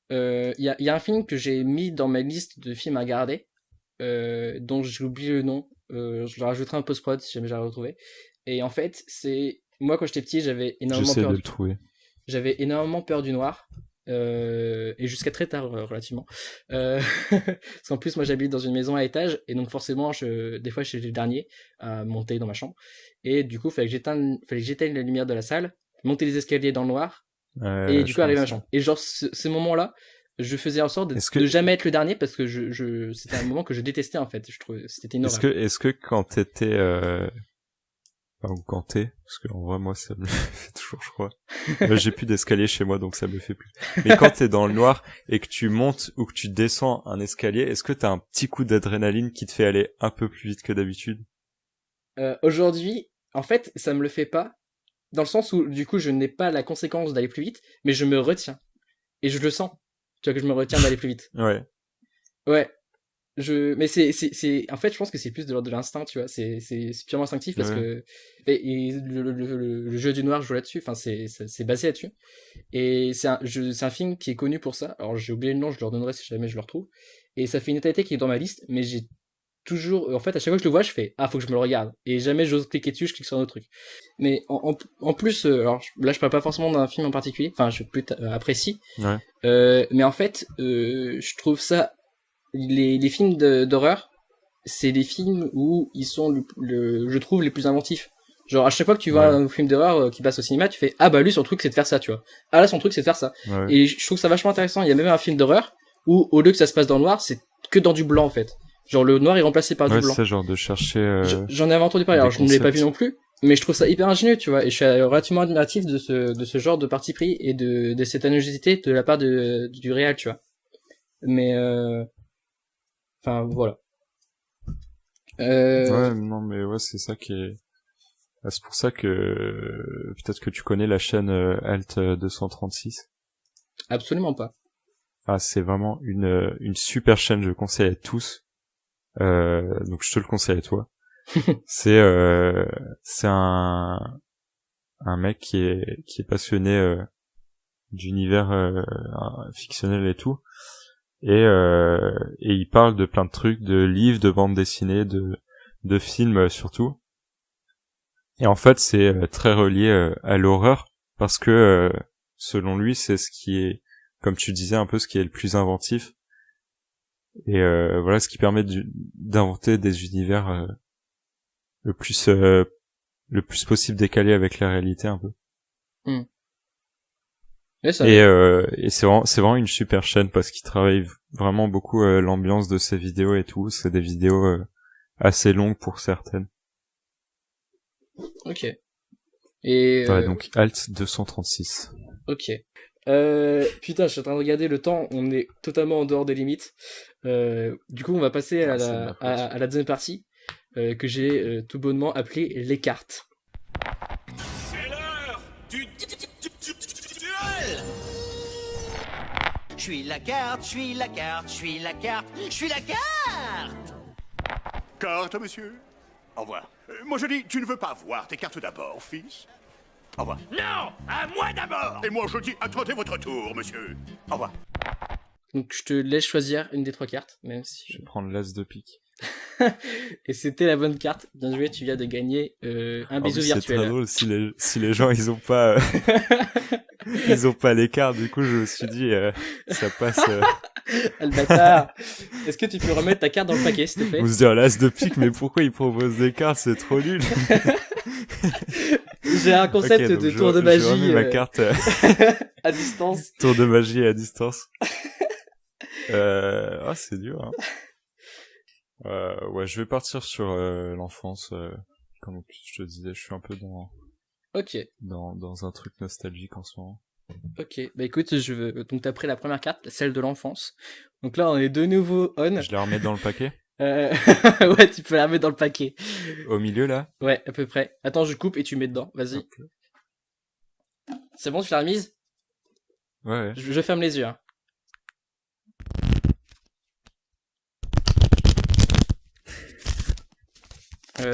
il y a un film que j'ai mis dans ma liste de films à garder, dont j'ai oublié le nom. Je le rajouterai un post-prod si jamais j'arrive à le retrouver. Et en fait, c'est... Moi, quand j'étais petit, j'avais énormément J'essaie peur... de le trouver. J'avais énormément peur du noir. Et jusqu'à très tard, relativement. Parce qu'en plus, moi, j'habite dans une maison à étage. Et donc, forcément, des fois, j'étais le dernier à monter dans ma chambre. Et du coup, fallait que j'éteigne la lumière de la salle, monter les escaliers dans le noir. Et du coup, arriver à ma chambre. Et genre, ces moments-là, je faisais en sorte de jamais être le dernier parce que c'était un moment que je détestais, en fait. Je trouvais c'était une horreur. Est-ce que quand t'étais enfin, ou quand parce que en vrai moi ça me le fait toujours, je crois. Moi, j'ai plus d'escalier chez moi donc ça me le fait plus. Mais quand t'es dans le noir et que tu montes ou que tu descends un escalier, est-ce que t'as un petit coup d'adrénaline qui te fait aller un peu plus vite que d'habitude? Aujourd'hui, en fait, ça me le fait pas dans le sens où du coup je n'ai pas la conséquence d'aller plus vite, mais je me retiens et je le sens. Tu vois que je me retiens d'aller plus vite. Ouais. Mais en fait, je pense que c'est plus de l'ordre de l'instinct, tu vois. C'est purement instinctif parce que et le jeu du noir joue là-dessus. Enfin, c'est basé là-dessus. Et c'est un film qui est connu pour ça. Alors j'ai oublié le nom, je le redonnerai si jamais je le retrouve. Et ça fait une éternité qui est dans ma liste, mais j'ai toujours, en fait, à chaque fois que je le vois, je fais faut que je me le regarde. Et jamais j'ose cliquer dessus, je clique sur un autre truc. Mais en plus, alors là, je parle pas forcément d'un film en particulier. Enfin, je plus apprécie. Mais en fait, je trouve ça. Les films d'horreur, c'est des films où ils sont je trouve les plus inventifs. Genre à chaque fois que tu vois un film d'horreur qui passe au cinéma, tu fais bah lui son truc c'est de faire ça, tu vois. Ah là son truc c'est de faire ça. Et je trouve ça vachement intéressant. Il y a même un film d'horreur où au lieu que ça se passe dans le noir, c'est que dans du blanc en fait. Genre le noir est remplacé par du blanc. C'est genre de chercher. J'en avais entendu parler. Alors je ne l'ai pas vu non plus, mais je trouve ça hyper ingénieux, tu vois. Et je suis relativement admiratif de ce genre de parti pris et de cette ingéniosité de la part du réal, tu vois. Mais enfin, voilà. Ouais, non, mais ouais, c'est ça qui est... C'est pour ça que peut-être que tu connais la chaîne Alt 236. Absolument pas. Ah, c'est vraiment une super chaîne, je conseille à tous. Donc je te le conseille à toi. C'est un mec qui est passionné d'univers fictionnel et tout. Et il parle de plein de trucs, de livres, de bandes dessinées, de films surtout. Et en fait, c'est très relié à l'horreur parce que selon lui, c'est ce qui est, comme tu disais, un peu ce qui est le plus inventif. Et voilà, ce qui permet d'inventer des univers le plus possible décalés avec la réalité un peu. Ouais, ça Et c'est vraiment une super chaîne parce qu'il travaille vraiment beaucoup l'ambiance de ses vidéos et tout. C'est des vidéos assez longues pour certaines. Ok. Et Ouais, donc Alt 236. ok. Putain, je suis en train de regarder le temps, on est totalement en dehors des limites. Du coup, on va passer à la deuxième partie que j'ai tout bonnement appelée les cartes. C'est l'heure du duel. Je suis la carte, je suis la carte, je suis la carte, je suis la carte. Carte, monsieur. Au revoir. Moi je dis, tu ne veux pas voir tes cartes d'abord, fils? Au revoir. Non, à moi d'abord. Et moi je dis, attendez votre tour, monsieur. Au revoir. Donc je te laisse choisir une des trois cartes, même si Je vais prendre l'as de pique. Et c'était la bonne carte. Bien joué, tu viens de gagner un bisou C'est virtuel. très drôle si les gens ils ont pas ils ont pas les cartes. Du coup, je me suis dit ça passe. Ah, le bâtard. Est-ce que tu peux remettre ta carte dans le paquet, s'il te plaît? Vous se dire l'as de pique, mais pourquoi ils proposent des cartes? C'est trop nul. J'ai un concept Ok, donc de tour de je magie remets ma carte à distance. tour de magie à distance. C'est dur. Hein. Ouais, je vais partir sur l'enfance. Comme je te disais, je suis un peu Ok. dans un truc nostalgique en ce moment. Ok, bah écoute, donc t'as pris la première carte, celle de l'enfance. Donc là, on est de nouveau on. Je la remets dans le paquet. Ouais, tu peux la mettre dans le paquet. Au milieu là. Ouais, à peu près. Attends, je coupe et tu mets dedans. Vas-y. Okay. C'est bon, tu l'as remise? Ouais. Je ferme les yeux. Hein.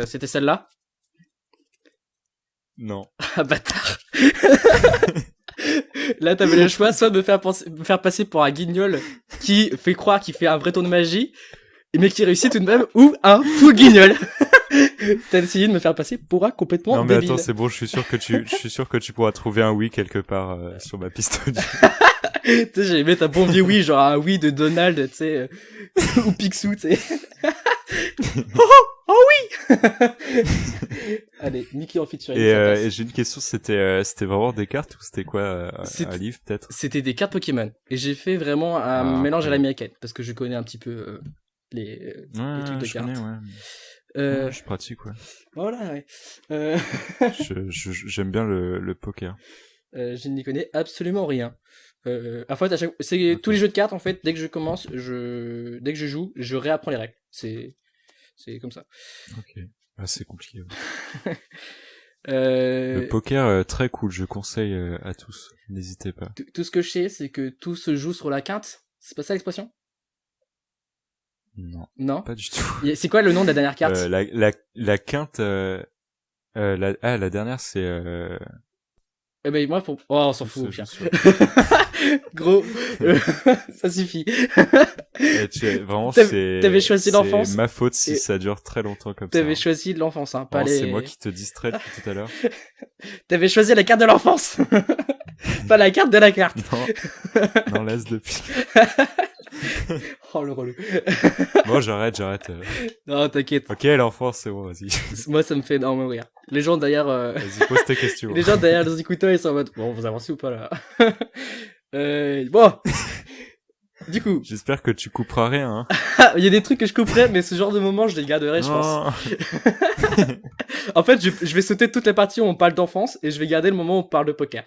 C'était celle-là? Non. Ah bâtard. Là, t'avais le choix, soit de me faire passer pour un guignol qui fait croire qu'il fait un vrai tour de magie, mais qui réussit tout de même, ou un fou guignol. T'as essayé de me faire passer pour un complètement Non mais débile. attends, c'est bon, je suis sûr que tu pourras trouver un oui quelque part sur ma piste audio. Tu sais, j'allais mettre un bon vieux oui, genre un oui de Donald, tu sais, ou Picsou, tu sais. Oh oui. Allez, Mickey en featuring. Et j'ai une question, c'était vraiment des cartes ou c'était quoi un livre peut-être? C'était des cartes Pokémon. Et j'ai fait vraiment un mélange à l'américaine, parce que je connais un petit peu les trucs de cartes. Ouais, je pratique, ouais. Voilà, ouais. J'aime bien le poker. Je n'y connais absolument rien. En fait, c'est tous les jeux de cartes, en fait, dès que je commence, dès que je joue, je réapprends les règles. C'est comme ça. Ok. Ah, c'est compliqué. Ouais. Le poker, très cool, je conseille à tous. N'hésitez pas. Tout ce que je sais, c'est que tout se joue sur la quinte. C'est pas ça l'expression? Non. Non? Pas du tout. C'est quoi le nom de la dernière carte? La quinte, la dernière, c'est Eh ben, moi, oh, on s'en fout, tiens. Gros, ça suffit. Vraiment, t'avais choisi l'enfance. C'est ma faute si ça dure très longtemps comme ça. T'avais choisi de l'enfance, hein, pas les... C'est moi qui te distrais depuis tout à l'heure. T'avais choisi la carte de l'enfance. Pas la carte de la carte. Non, l'as de pique. Oh, le relou. Bon, j'arrête. Non, t'inquiète. Ok, l'enfance, c'est bon, vas-y. Moi, ça me fait énormément rire. Les gens derrière... Vas-y, pose tes questions. Les gens derrière les écouteurs, ils sont en mode... Bon, vous avancez ou pas, là? Bon. Du coup... J'espère que tu couperas rien, hein. Il y a des trucs que je couperai, mais ce genre de moment, je les garderai, je pense. En fait, je vais sauter toutes les parties où on parle d'enfance, et je vais garder le moment où on parle de poker.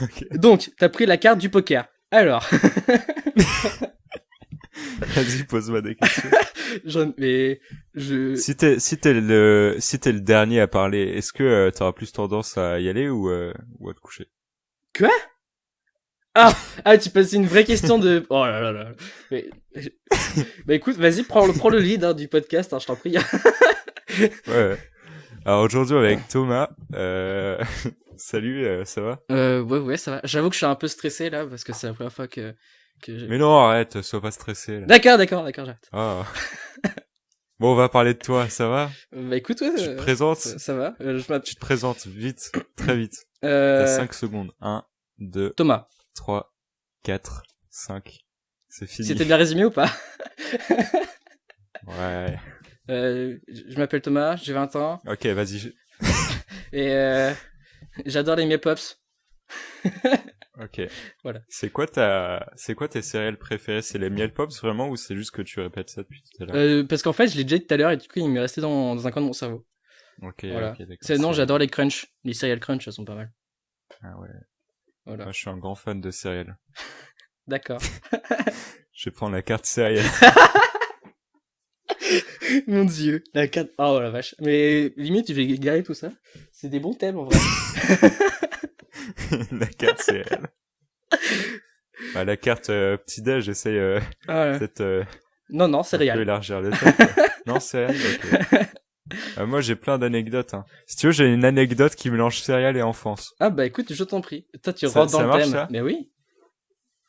Okay. Donc, t'as pris la carte du poker. Alors... Vas-y, pose-moi des questions. Si t'es le dernier à parler, est-ce que t'auras plus tendance à y aller ou à te coucher? Quoi? Ah, tu passes une vraie question de... Oh là là là. Mais... bah écoute, vas-y, prends le lead du podcast, je t'en prie. Ouais. Alors aujourd'hui avec Thomas. Salut, ça va? Ouais, ça va. J'avoue que je suis un peu stressé là, parce que c'est la première fois que Mais non, arrête, sois pas stressé. Là. D'accord, j'arrête. Ah. Bon, on va parler de toi, ça va? Bah écoute, ouais, tu te présentes? Ça va. Tu te présentes vite, très vite. T'as 5 secondes. 1, 2, Thomas. 3, 4, 5. C'est fini. C'était bien résumé ou pas? Ouais. Je m'appelle Thomas, j'ai 20 ans. Ok, vas-y. Et j'adore les Miel Pops. Ok. Voilà. C'est quoi tes céréales préférées? C'est les Miel Pops vraiment ou c'est juste que tu répètes ça depuis tout à l'heure? Parce qu'en fait, je l'ai déjà dit tout à l'heure et du coup, il m'est resté dans un coin de mon cerveau. Ok, voilà. ok, d'accord. Non, j'adore les Crunch. Les céréales Crunch, elles sont pas mal. Ah ouais. Voilà. Moi, je suis un grand fan de céréales. D'accord. Je vais prendre la carte céréales. Mon dieu. La carte... Oh la vache. Mais limite, tu fais garer tout ça. C'est des bons thèmes en vrai. La carte céréales. Bah, la carte petit-déj, j'essaye peut-être... Non, céréales. Un peu élargir le thème. Non, céréales, ok. Moi, j'ai plein d'anecdotes. Hein. Si tu veux, j'ai une anecdote qui mélange céréales et enfance. Ah bah écoute, je t'en prie. Toi, tu rentres dans le marche, thème. Ça Mais oui.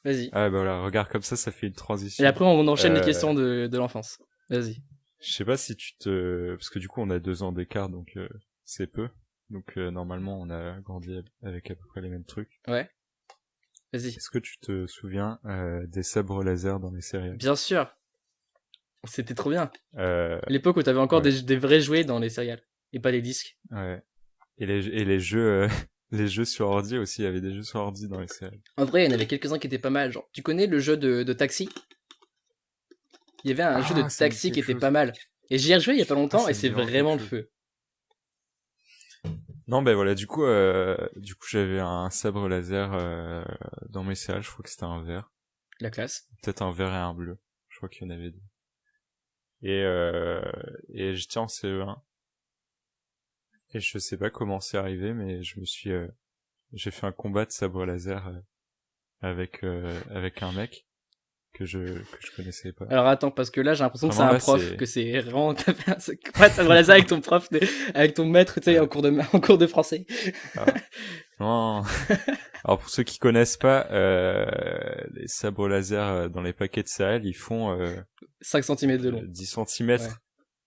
Vas-y. Ah bah voilà, regarde comme ça fait une transition. Et après, on enchaîne les questions de l'enfance. Vas-y. Je sais pas si parce que du coup, on a 2 ans d'écart, donc c'est peu. Donc normalement, on a grandi avec à peu près les mêmes trucs. Ouais. Vas-y. Est-ce que tu te souviens des sabres laser dans les céréales? Bien sûr. C'était trop bien. L'époque où t'avais encore des vrais jouets dans les céréales. Et pas les disques. Ouais. Et les jeux... Les jeux sur ordi aussi, il y avait des jeux sur ordi dans les séries. En vrai, il y en avait quelques-uns qui étaient pas mal. Genre, tu connais le jeu de taxi? Il y avait un jeu de taxi qui était pas mal. Et j'y ai rejoué il y a pas longtemps et c'est vraiment le feu. Non, ben voilà, du coup j'avais un sabre laser dans mes céréales, je crois que c'était un vert. La classe. Peut-être un vert et un bleu. Je crois qu'il y en avait 2. Et j'étais en CE1. Et je sais pas comment c'est arrivé, mais j'ai fait un combat de sabre laser avec un mec que je connaissais pas. Alors attends, parce que là j'ai l'impression vraiment, que c'est un prof, que c'est vraiment t'as fait un combat de sabre laser avec ton prof, avec ton maître, tu sais, en cours de français. Ah. Non. Alors pour ceux qui connaissent pas, les sabres laser dans les paquets de céréales, ils font 5 cm de long. 10 cm. Ouais.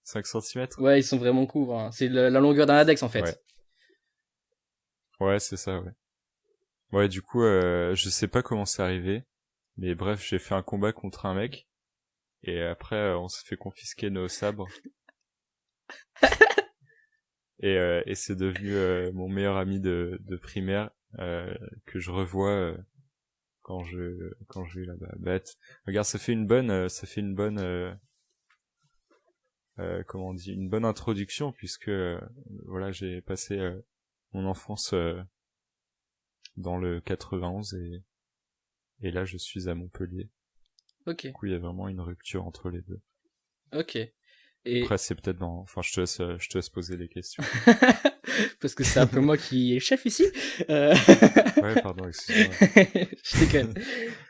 5 cm. Ouais, ils sont vraiment courts. Hein. C'est la longueur d'un index en fait. Ouais, c'est ça, ouais. Ouais, du coup, je sais pas comment c'est arrivé. Mais bref, j'ai fait un combat contre un mec. Et après, on s'est fait confisquer nos sabres. et c'est devenu mon meilleur ami de primaire que je revois quand je vais là-bas. Regarde, ça fait une bonne comment on dit, une bonne introduction puisque voilà, j'ai passé mon enfance dans le 91 et là je suis à Montpellier. Ok. Du coup, il y a vraiment une rupture entre les deux. Ok. Et après, c'est peut-être enfin, je te laisse poser les questions. Parce que c'est un peu moi qui est chef ici. Ouais, pardon, excuse-moi. Je déconne.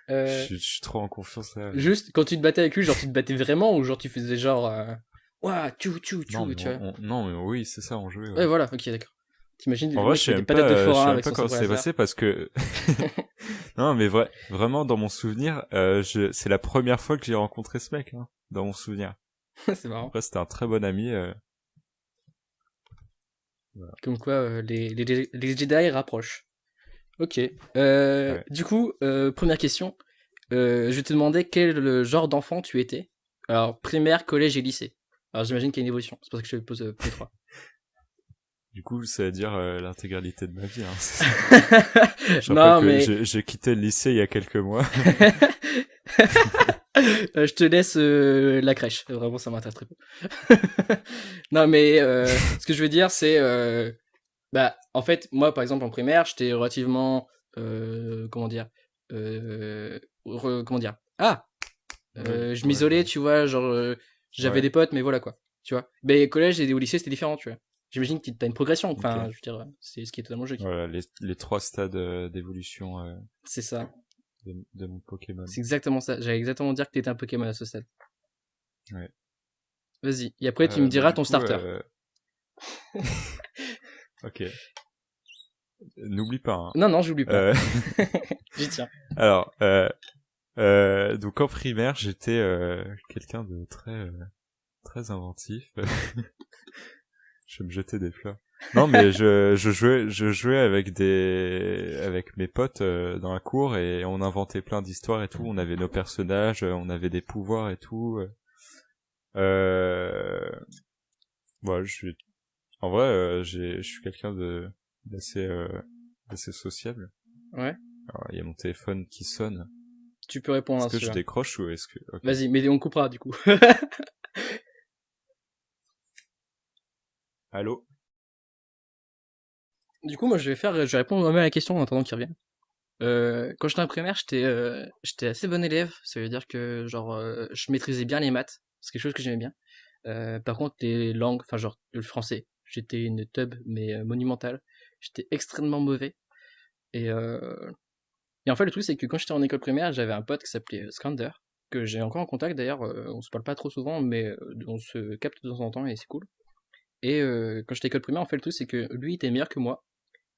Je suis trop en confiance là. Juste, quand tu te battais avec lui, genre tu te battais vraiment ou genre tu faisais genre ouah, tu vois. Non, mais oui, c'est ça, on jouait. Ouais, voilà, ok, d'accord. T'imagines, en vrai, je sais même pas comment c'est passé parce que non, mais vraiment dans mon souvenir, c'est la première fois que j'ai rencontré ce mec, hein, dans mon souvenir. C'est marrant. Après, c'était un très bon ami. Voilà. Comme quoi, les Jedi rapprochent. Ok. Du coup, première question. Je vais te demander quel genre d'enfant tu étais. Alors, primaire, collège et lycée. Alors, j'imagine qu'il y a une évolution. C'est pour ça que je te pose P3. Du coup, ça veut dire l'intégralité de ma vie. Hein, non, mais j'ai quitté le lycée il y a quelques mois. Je te laisse la crèche. Vraiment, ça m'intéresse très peu. Non, mais ce que je veux dire, c'est en fait, moi, par exemple, en primaire, j'étais relativement comment dire je m'isolais, tu vois, genre j'avais des potes, mais voilà quoi, tu vois. Mais collège et au lycée, c'était différent, tu vois. J'imagine que t'as une progression, enfin, je veux dire, c'est ce qui est totalement logique. Voilà, les 3 stades d'évolution. C'est ça. de mon Pokémon. C'est exactement ça. J'allais exactement dire que t'étais un Pokémon à ce stade. Ouais. Vas-y. Et après, tu me diras ton starter. Ok. N'oublie pas. Hein. Non, j'oublie pas. J'y tiens. Alors, donc en primaire, j'étais quelqu'un de très inventif. Je me jetais des fleurs. Non, mais je jouais avec mes potes dans la cour et on inventait plein d'histoires et tout. On avait nos personnages, on avait des pouvoirs et tout. Voilà, en vrai, je suis quelqu'un d'assez sociable. Ouais. Alors, il y a mon téléphone qui sonne. Tu peux répondre à ça. Est-ce que je décroche ou est-ce que... Okay. Vas-y, mais on coupera du coup. Allô? Du coup, moi, je vais répondre moi-même à la question en attendant qu'il revienne. Quand j'étais en primaire, j'étais assez bon élève. Ça veut dire que, genre, je maîtrisais bien les maths. C'est quelque chose que j'aimais bien. Par contre, les langues, enfin, genre, le français, j'étais une teub, mais monumentale. J'étais extrêmement mauvais. Et en fait, le truc, c'est que quand j'étais en école primaire, j'avais un pote qui s'appelait Skander, que j'ai encore en contact d'ailleurs. On se parle pas trop souvent, mais on se capte de temps en temps et c'est cool. Et quand j'étais à l'école primaire, en fait, le truc, c'est que lui, il était meilleur que moi.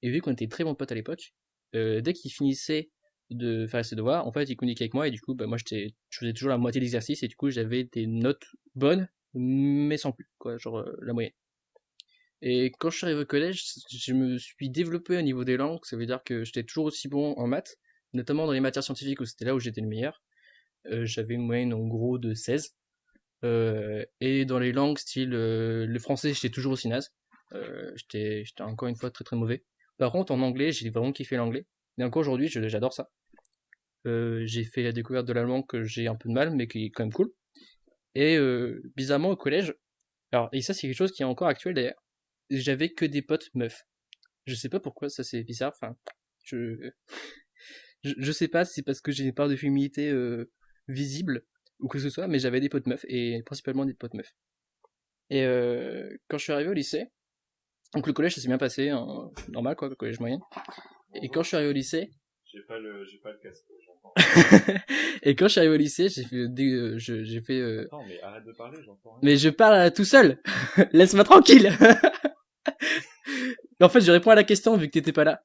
Et vu qu'on était très bons potes à l'époque, dès qu'il finissait de faire ses devoirs, en fait, il communiquait avec moi, et du coup, bah, moi, je faisais toujours la moitié de l'exercice, et du coup, j'avais des notes bonnes, mais sans plus, quoi, genre la moyenne. Et quand je suis arrivé au collège, je me suis développé au niveau des langues, ça veut dire que j'étais toujours aussi bon en maths, notamment dans les matières scientifiques où c'était là où j'étais le meilleur. J'avais une moyenne en gros de 16. Et dans les langues, style le français, j'étais toujours aussi naze. J'étais encore une fois très très mauvais. Par contre, en anglais, j'ai vraiment kiffé l'anglais. Et encore aujourd'hui, j'adore ça. J'ai fait la découverte de l'allemand que j'ai un peu de mal, mais qui est quand même cool. Et bizarrement, au collège, alors, et ça, c'est quelque chose qui est encore actuel d'ailleurs, j'avais que des potes meufs. Je sais pas pourquoi, ça c'est bizarre. Enfin, je sais pas si c'est parce que j'ai une part de féminité visible ou que ce soit, mais j'avais des potes meufs, et principalement des potes meufs. Et quand je suis arrivé au lycée, donc le collège ça s'est bien passé, hein, normal quoi, le collège moyen. Et quand je suis arrivé au lycée... J'ai pas le casque, j'entends. Et quand je suis arrivé au lycée, j'ai fait... Attends, mais arrête de parler, j'entends rien. Mais je parle tout seul. Laisse-moi tranquille. En fait, je réponds à la question vu que t'étais pas là.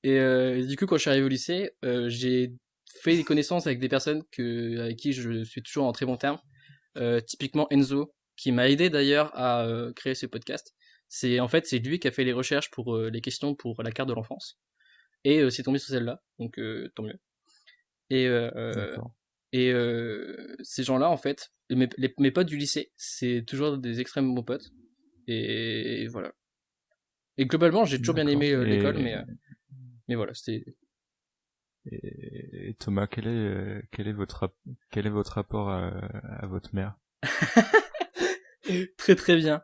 Et du coup, quand je suis arrivé au lycée, j'ai fait des connaissances avec des personnes avec qui je suis toujours en très bon terme. Typiquement Enzo, qui m'a aidé d'ailleurs à créer ce podcast. C'est lui qui a fait les recherches pour les questions pour la carte de l'enfance. Et c'est tombé sur celle-là, donc tant mieux. Et ces gens-là, en fait, mes potes du lycée, c'est toujours des extrêmement bons potes. Et voilà. Et globalement, j'ai toujours bien aimé l'école, mais voilà, c'était... Et Thomas, quel est votre rapport à votre mère? Très très bien.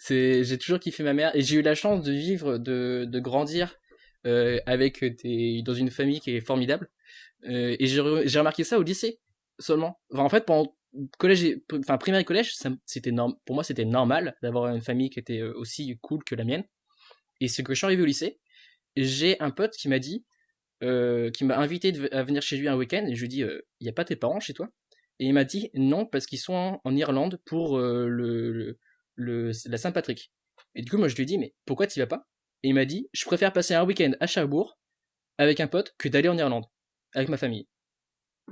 J'ai toujours kiffé ma mère, et j'ai eu la chance de grandir dans une famille qui est formidable. Et j'ai remarqué ça au lycée seulement. Enfin, en fait, pendant primaire et collège, pour moi c'était normal d'avoir une famille qui était aussi cool que la mienne. Et c'est que je suis arrivé au lycée, j'ai un pote qui m'a dit, qui m'a invité à venir chez lui un week-end, et je lui ai dit, y a pas tes parents chez toi? Et il m'a dit non, parce qu'ils sont en Irlande pour la Saint-Patrick. Et du coup, moi je lui ai dit, mais pourquoi t'y vas pas? Et il m'a dit, je préfère passer un week-end à Cherbourg avec un pote que d'aller en Irlande avec ma famille.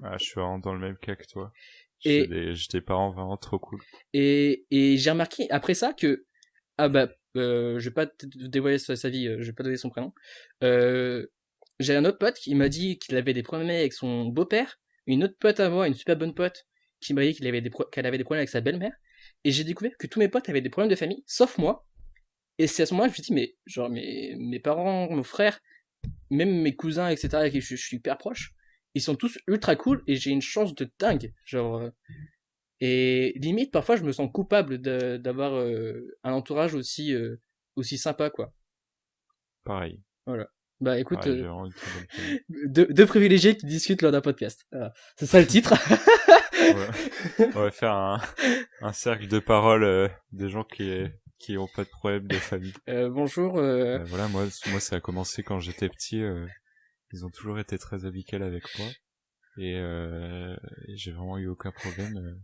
Ah, je suis vraiment dans le même cas que toi. J'ai des parents vraiment trop cool. Et j'ai remarqué après ça que je vais pas dévoiler sa vie, je vais pas donner son prénom. J'ai un autre pote qui m'a dit qu'il avait des problèmes avec son beau-père. Une autre pote à moi, une super bonne pote, qui m'a dit qu'elle avait des problèmes avec sa belle-mère. Et j'ai découvert que tous mes potes avaient des problèmes de famille, sauf moi. Et c'est à ce moment-là que je me suis dit, mais mes parents, mon frère, même mes cousins, etc., avec qui je suis hyper proche, ils sont tous ultra cool, et j'ai une chance de dingue. Et limite, parfois, je me sens coupable d'avoir un entourage aussi sympa, quoi. Pareil. Voilà. Bah écoute, pareil, deux privilégiés qui discutent lors d'un podcast. Voilà. C'est ça le titre. On va faire un cercle de parole des gens qui ont pas de problème de famille. Bonjour. Voilà, moi ça a commencé quand j'étais petit. Ils ont toujours été très amicales avec moi. et j'ai vraiment eu aucun problème.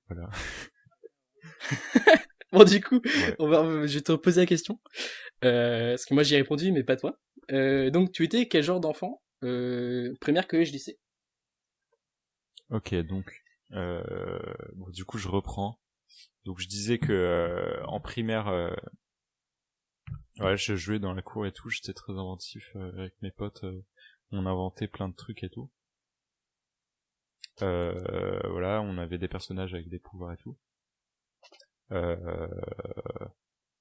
Voilà. Bon, du coup, Ouais. je vais te reposer la question. Parce que moi, j'y ai répondu, mais pas toi. Donc, tu étais quel genre d'enfant primaire, collège, lycée? Ok, donc bon, du coup je reprends. Donc je disais que en primaire, ouais, je jouais dans la cour et tout, j'étais très inventif avec mes potes, on inventait plein de trucs et tout. Voilà, on avait des personnages avec des pouvoirs et tout.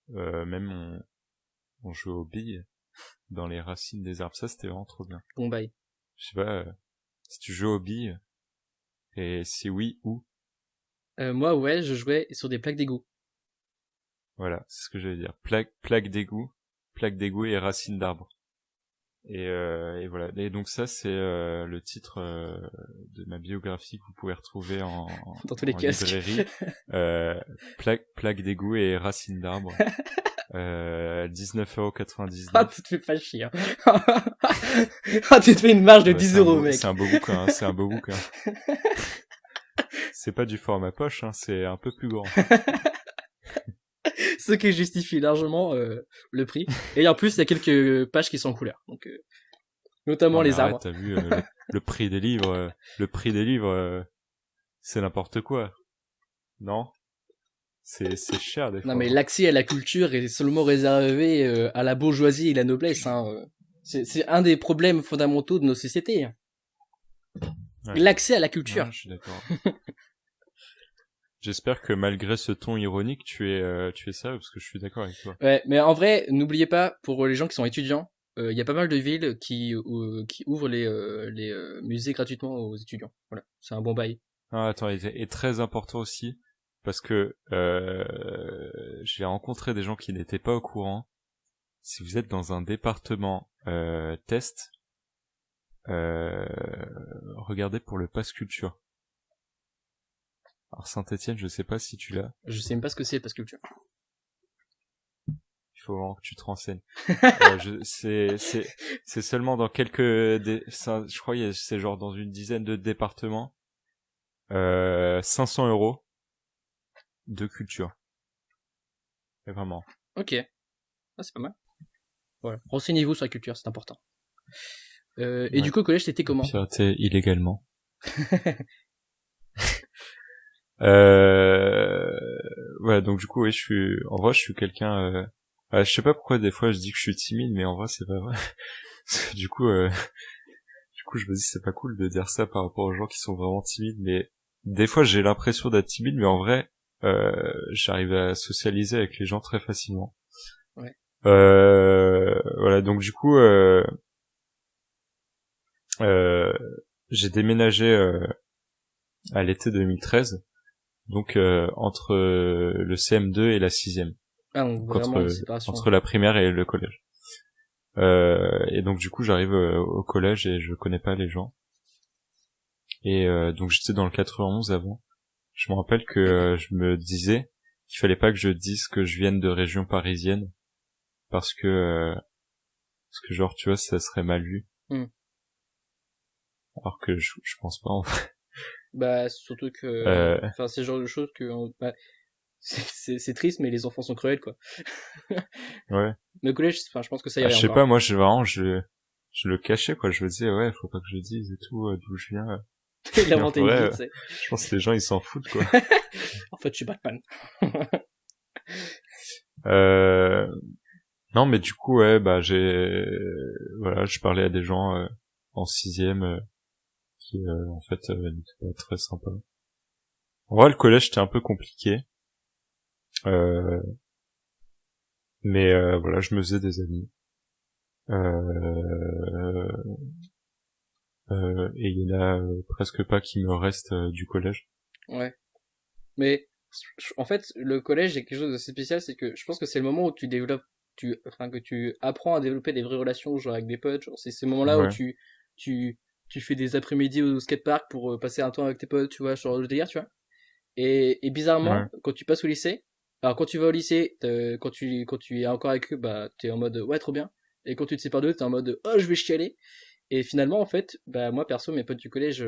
Même on jouait aux billes dans les racines des arbres, ça c'était vraiment trop bien. Bon, bye. Je sais pas, si tu joues aux billes, et si oui, où? Moi, ouais, je jouais sur des plaques d'égout. Voilà, c'est ce que j'allais dire. Plaque d'égout et racines d'arbres. Et voilà. Et donc ça, c'est le titre de ma biographie que vous pouvez retrouver dans tous les en kiosques. librairie. Plaque d'égout et racines d'arbres. 19,99 €. Ah, tu te fais pas chier. Hein. Ah, tu te fais une marge de 10 euros, mec. C'est un beau bouquin, hein, c'est un beau bouquin. C'est pas du format poche, hein, c'est un peu plus grand. Ce qui justifie largement le prix. Et en plus, il y a quelques pages qui sont en couleur. Donc, notamment les arbres. T'as vu le prix des livres, c'est n'importe quoi. Non? C'est cher des fois. Non, mais l'accès à la culture est seulement réservé à la bourgeoisie et la noblesse. Hein. C'est un des problèmes fondamentaux de nos sociétés. Ouais. L'accès à la culture. Ouais, je suis d'accord. J'espère que malgré ce ton ironique, tu es ça, parce que je suis d'accord avec toi. Ouais, mais en vrai, n'oubliez pas, pour les gens qui sont étudiants, il y a pas mal de villes qui ouvrent les musées gratuitement aux étudiants. Voilà, c'est un bon bail. Ah, attends, et très important aussi, parce que j'ai rencontré des gens qui n'étaient pas au courant. Si vous êtes dans un département test, regardez pour le pass culture. Alors Saint-Étienne, je sais pas si tu l'as. Je sais même pas ce que c'est le pass culture. Il faut vraiment que tu te renseignes. C'est seulement dans quelques, je crois c'est genre dans une dizaine de départements. 500 € de culture. Et vraiment. Ok. Ah, c'est pas mal. Voilà. Renseignez-vous sur la culture, c'est important. Et ouais. Du coup, au collège, c'était comment? Pirater illégalement. Ouais, donc du coup, oui, en vrai, je suis quelqu'un, je sais pas pourquoi des fois je dis que je suis timide, mais en vrai, c'est pas vrai. du coup, je me dis c'est pas cool de dire ça par rapport aux gens qui sont vraiment timides, mais des fois j'ai l'impression d'être timide, mais en vrai, j'arrive à socialiser avec les gens très facilement. Ouais. Voilà, donc du coup, j'ai déménagé à l'été 2013, donc entre le CM2 et la 6e. Ah, donc vraiment entre la primaire et le collège. Et donc du coup j'arrive au collège et je connais pas les gens. Et donc j'étais dans le 91 avant. Je me rappelle que je me disais qu'il fallait pas que je dise que je vienne de région parisienne parce que genre tu vois ça serait mal vu. Alors que je pense pas en fait. Bah surtout que enfin c'est le genre de choses que c'est triste, mais les enfants sont cruels, quoi. Ouais. Mais au collège, enfin, je pense que ça y avait je sais pas, moi, je le cachais, quoi. Je me disais, ouais, faut pas que je dise et tout, d'où je viens. Il a inventé une vie, tu sais. Je pense que les gens, ils s'en foutent, quoi. En fait, je suis Batman. Non, mais du coup, ouais, bah, voilà, je parlais à des gens, en 6e, qui, en fait, n'étaient pas très sympas. En vrai, le collège, c'était un peu compliqué. Mais voilà, je me faisais des amis. Et il y en a presque pas qui me restent du collège. Ouais. Mais en fait, le collège est quelque chose d'assez spécial, c'est que je pense que c'est le moment où tu développes, que tu apprends à développer des vraies relations, genre avec des potes. Genre, c'est ces moments-là où tu fais des après-midi au skatepark pour passer un temps avec tes potes, tu vois, sur le délire, tu vois. Et bizarrement, quand tu passes au lycée, alors quand tu vas au lycée, quand tu es encore avec eux, bah t'es en mode ouais trop bien. Et quand tu te sépares d'eux, t'es en mode oh je vais chialer. Et finalement, en fait, bah, moi, perso, mes potes du collège,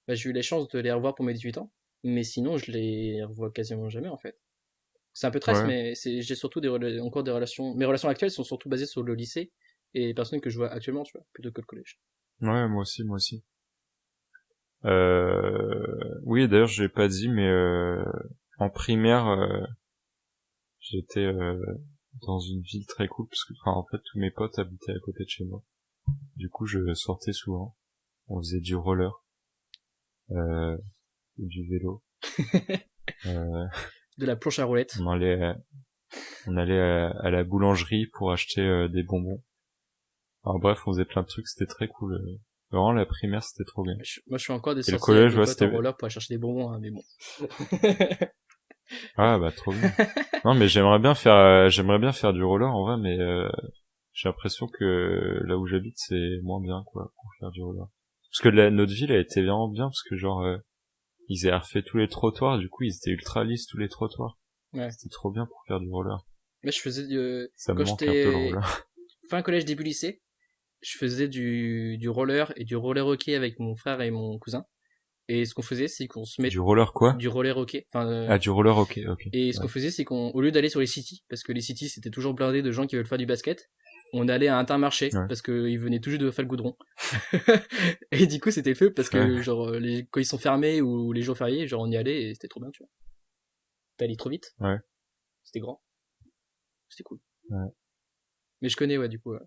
bah, j'ai eu la chance de les revoir pour mes 18 ans. Mais sinon, je les revois quasiment jamais, en fait. C'est un peu triste, Ouais. mais j'ai surtout encore des relations. Mes relations actuelles sont surtout basées sur le lycée et les personnes que je vois actuellement, tu vois, plutôt que le collège. Ouais, moi aussi. Oui, d'ailleurs, je l'ai pas dit, mais en primaire, j'étais dans une ville très cool, parce que, enfin, en fait, tous mes potes habitaient à côté de chez moi. Du coup, je sortais souvent. On faisait du roller, du vélo. De la planche à roulettes. On allait à la boulangerie pour acheter des bonbons. Alors bref, on faisait plein de trucs, c'était très cool. Vraiment, la primaire, c'était trop bien. Moi, je suis encore des Et le sorties collège, avec mes ouais, potes c'était... en roller pour aller chercher des bonbons, hein, mais bon. Ah, bah, trop bien. Non, mais j'aimerais bien faire du roller, en vrai, mais j'ai l'impression que là où j'habite, c'est moins bien, quoi, pour faire du roller. Parce que notre ville, elle était vraiment bien, parce que genre, ils avaient refait tous les trottoirs, du coup, ils étaient ultra lisses, tous les trottoirs. Ouais. C'était trop bien pour faire du roller. Moi, je faisais Ça me quand manque un peu le j'étais roller. fin collège, début lycée, je faisais du roller et du roller hockey avec mon frère et mon cousin. Et ce qu'on faisait, c'est qu'on se met Du roller quoi? du roller hockey. Enfin, Ah, du roller, ok. et ce qu'on faisait, c'est au lieu d'aller sur les cities, parce que les cities c'était toujours blindé de gens qui veulent faire du basket, on allait à Intermarché, parce que ils venaient tout juste de faire le goudron. Et du coup, c'était le feu parce que genre quand ils sont fermés ou les jours fériés, genre on y allait et c'était trop bien, tu vois. T'allais trop vite. Ouais. C'était grand. C'était cool. Ouais. Mais je connais, ouais, du coup. Ouais.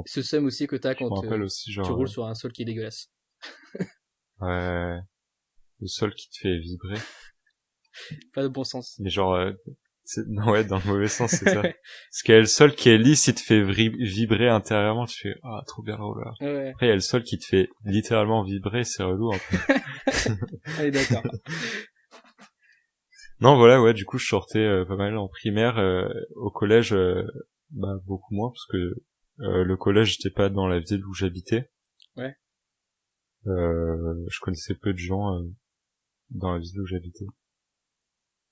Ce seum aussi que t'as quand aussi, genre, tu roules sur un sol qui est dégueulasse. Ouais. Le sol qui te fait vibrer. Pas de bon sens. Mais genre, non, ouais, dans le mauvais sens, c'est ça. Parce qu'il y a le sol qui est lisse, il te fait vibrer intérieurement, tu fais, ah, trop bien le roller. Ouais. Après, il y a le sol qui te fait littéralement vibrer, c'est relou, un peu. Allez, d'accord. Non, voilà, ouais, du coup, je sortais pas mal en primaire, au collège, bah, beaucoup moins, parce que le collège, j'étais pas dans la ville où j'habitais. Ouais. Je connaissais peu de gens dans la ville où j'habitais.